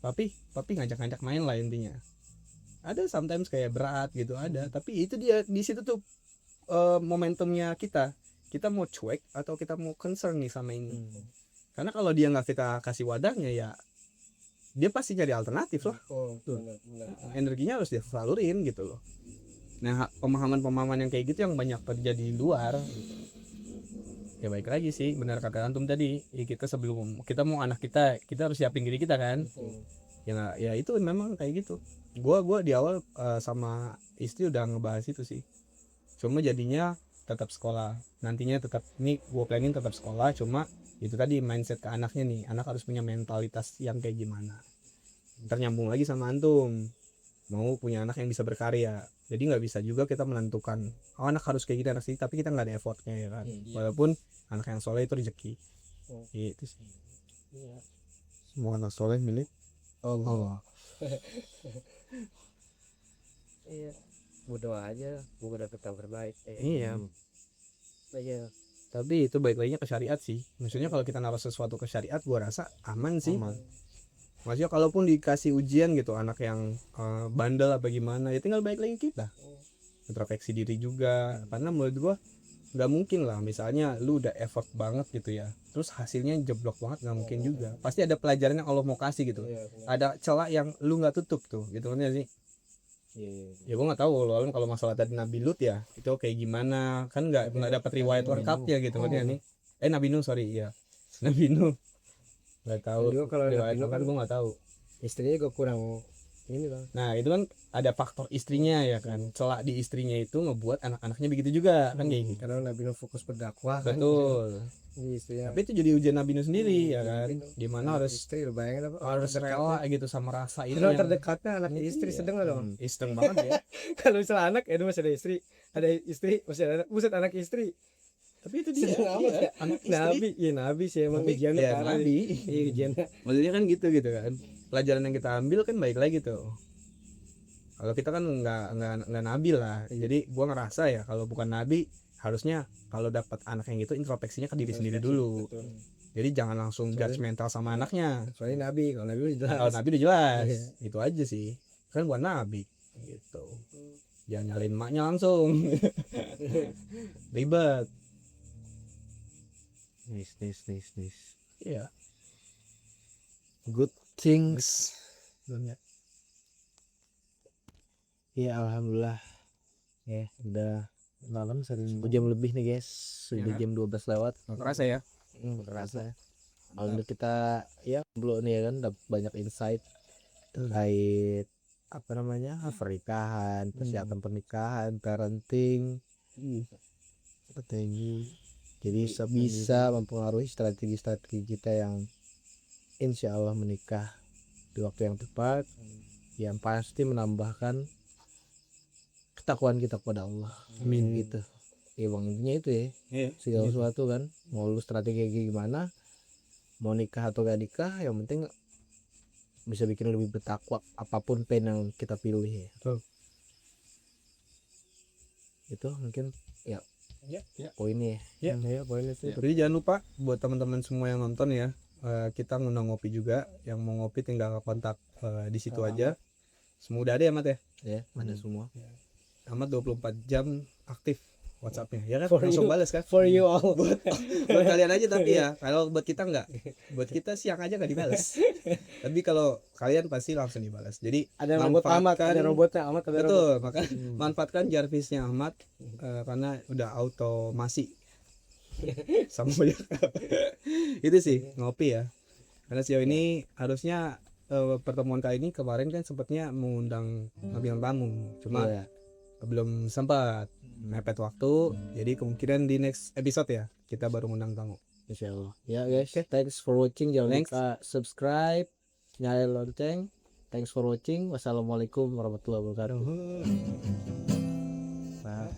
papi ngajak-ngajak main lah intinya. Ada sometimes kayak berat gitu ada, tapi itu dia di situ tuh momentumnya kita mau cuek atau kita mau concern nih sama ini. Karena kalau dia nggak kita kasih wadahnya ya dia pasti cari alternatif lah. Energinya harus dia salurin gitu loh. Nah pemahaman yang kayak gitu yang banyak terjadi di luar gitu. Ya baik lagi sih benar kata antum tadi ya, kita sebelum kita mau anak kita harus siapin diri kita kan. Ya itu memang kayak gitu. Gua di awal sama istri udah ngebahas itu sih. Cuma jadinya tetap sekolah nantinya, tetap ini gue planning tetap sekolah, cuma itu tadi mindset ke anaknya nih, anak harus punya mentalitas yang kayak gimana. Ntar nyambung lagi sama antum, mau punya anak yang bisa berkarya. Jadi nggak bisa juga kita menentukan anak harus kayak gini anak sih, tapi kita nggak ada effortnya ya kan. Walaupun anak yang soleh itu rezeki. Gitu sih. Semua anak soleh milik Allah. Iya, berdoa aja gue dapet kabar baik. Iya. Iya. Tapi itu baik laginya ke syariat sih. Maksudnya kalau kita naruh sesuatu ke syariat, gua rasa aman sih. Maksudnya kalaupun dikasih ujian gitu, anak yang bandel apa gimana, ya tinggal baik lagi kita. Introspeksi diri juga. Karena menurut gua nggak mungkin lah, misalnya lu udah effort banget gitu ya, terus hasilnya jeblok banget, nggak mungkin juga. Pasti ada pelajaran yang Allah mau kasih gitu. Ada celah yang lu nggak tutup tuh, gitu kan ya sih. Ya gue nggak tahu loh kalau masalah tadi Nabi Lut ya, itu kayak gimana kan, nggak dapat riwayat lengkap ya gitu kan ya nih. Nabi Nuh, sorry ya, Nabi Nuh nggak tahu. Juga kalau Riwayat Nabi Nuh kan kan gue nggak tahu. istrinya gue kurang ini bang. Nah itu kan ada faktor istrinya ya kan, celah di istrinya itu ngebuat anak-anaknya begitu juga kan kayak gitu. Karena Nabi Nuh fokus berdakwah kan. Betul. Ini istrinya. Tapi itu jadi ujian Nabi Nuh sendiri ya kan, gimana harus istri lu bayangin apa? harus rela gitu sama rasa itu. Kalau yang terdekatnya anak istri sedang lah dong. Iseng banget ya. Kalau misalnya anak itu masih ada istri masih ada anak, buset anak istri. Tapi itu dia Sedang amat ya. anak istri. Nabi sih emang Tapi, ujiannya ya, parah. Nabi. Iya ujiannya. Maksudnya kan gitu kan, pelajaran yang kita ambil kan baik lagi tuh. Kalau kita kan nggak nabi lah, jadi gua ngerasa ya kalau bukan nabi harusnya kalau dapat anak yang gitu introspeksinya ke diri sendiri dulu. Jadi jangan langsung judgmental sama anaknya. Soalnya Nabi, kalau Nabi udah jelas. Kalau nabi udah jelas, itu aja sih. Kan bukan nabi gitu. Jangan nyalain emaknya langsung. Ribet. Nis. Iya. Good things. Belum ya. Ya alhamdulillah. Ya udah malam 1 jam lebih nih guys. Sudah Ya. jam 12 lewat. Nggak kerasa ya. Kerasa. Alhamdulillah kita ya belum nih ya kan dapat banyak insight terkait apa namanya pernikahan, persiapan pernikahan, parenting. Jadi bisa mempengaruhi strategi-strategi kita yang insya Allah menikah di waktu yang tepat, yang pasti menambahkan ketakwaan kita kepada Allah. Amin gitu. Ya bang, intinya itu ya. Iya. Segala sesuatu kan, mau lu strategi kayak gimana, mau nikah atau gak nikah, yang penting bisa bikin lebih bertakwa apapun pen yang kita pilih ya. Betul. Itu mungkin ya Ya. poinnya ya. Ya poinnya sih. Jadi jangan lupa buat teman-teman semua yang nonton ya, kita ngundang ngopi juga. Yang mau ngopi tinggal kontak di situ aja. Semua udah ada ya Mat ya. Ya, ada semua. Amat 24 jam aktif WhatsAppnya ya kan, For langsung you. balas kan. For you all. buat kalian aja tapi ya, kalau buat kita enggak, buat kita siang aja nggak dibalas. Tapi kalau kalian pasti langsung dibalas. Jadi Ada robot Ahmad, manfaatkan- ada robotnya Ahmad, ada robot. betul, maka manfaatkan Jarvisnya Ahmad karena udah automasi sama banyak. Itu sih ngopi ya, karena sejauh ini harusnya pertemuan kali ini kemarin kan sempatnya mengundang bintang tamu, cuma Iya. belum sempat, mepet waktu. Jadi kemungkinan di next episode ya kita baru ngundang tamu. Insya Allah. Ya guys, thanks for watching. Jangan Thanks. lupa subscribe, nyalain lonceng. Thanks for watching. Wassalamualaikum warahmatullahi wabarakatuh. Nah,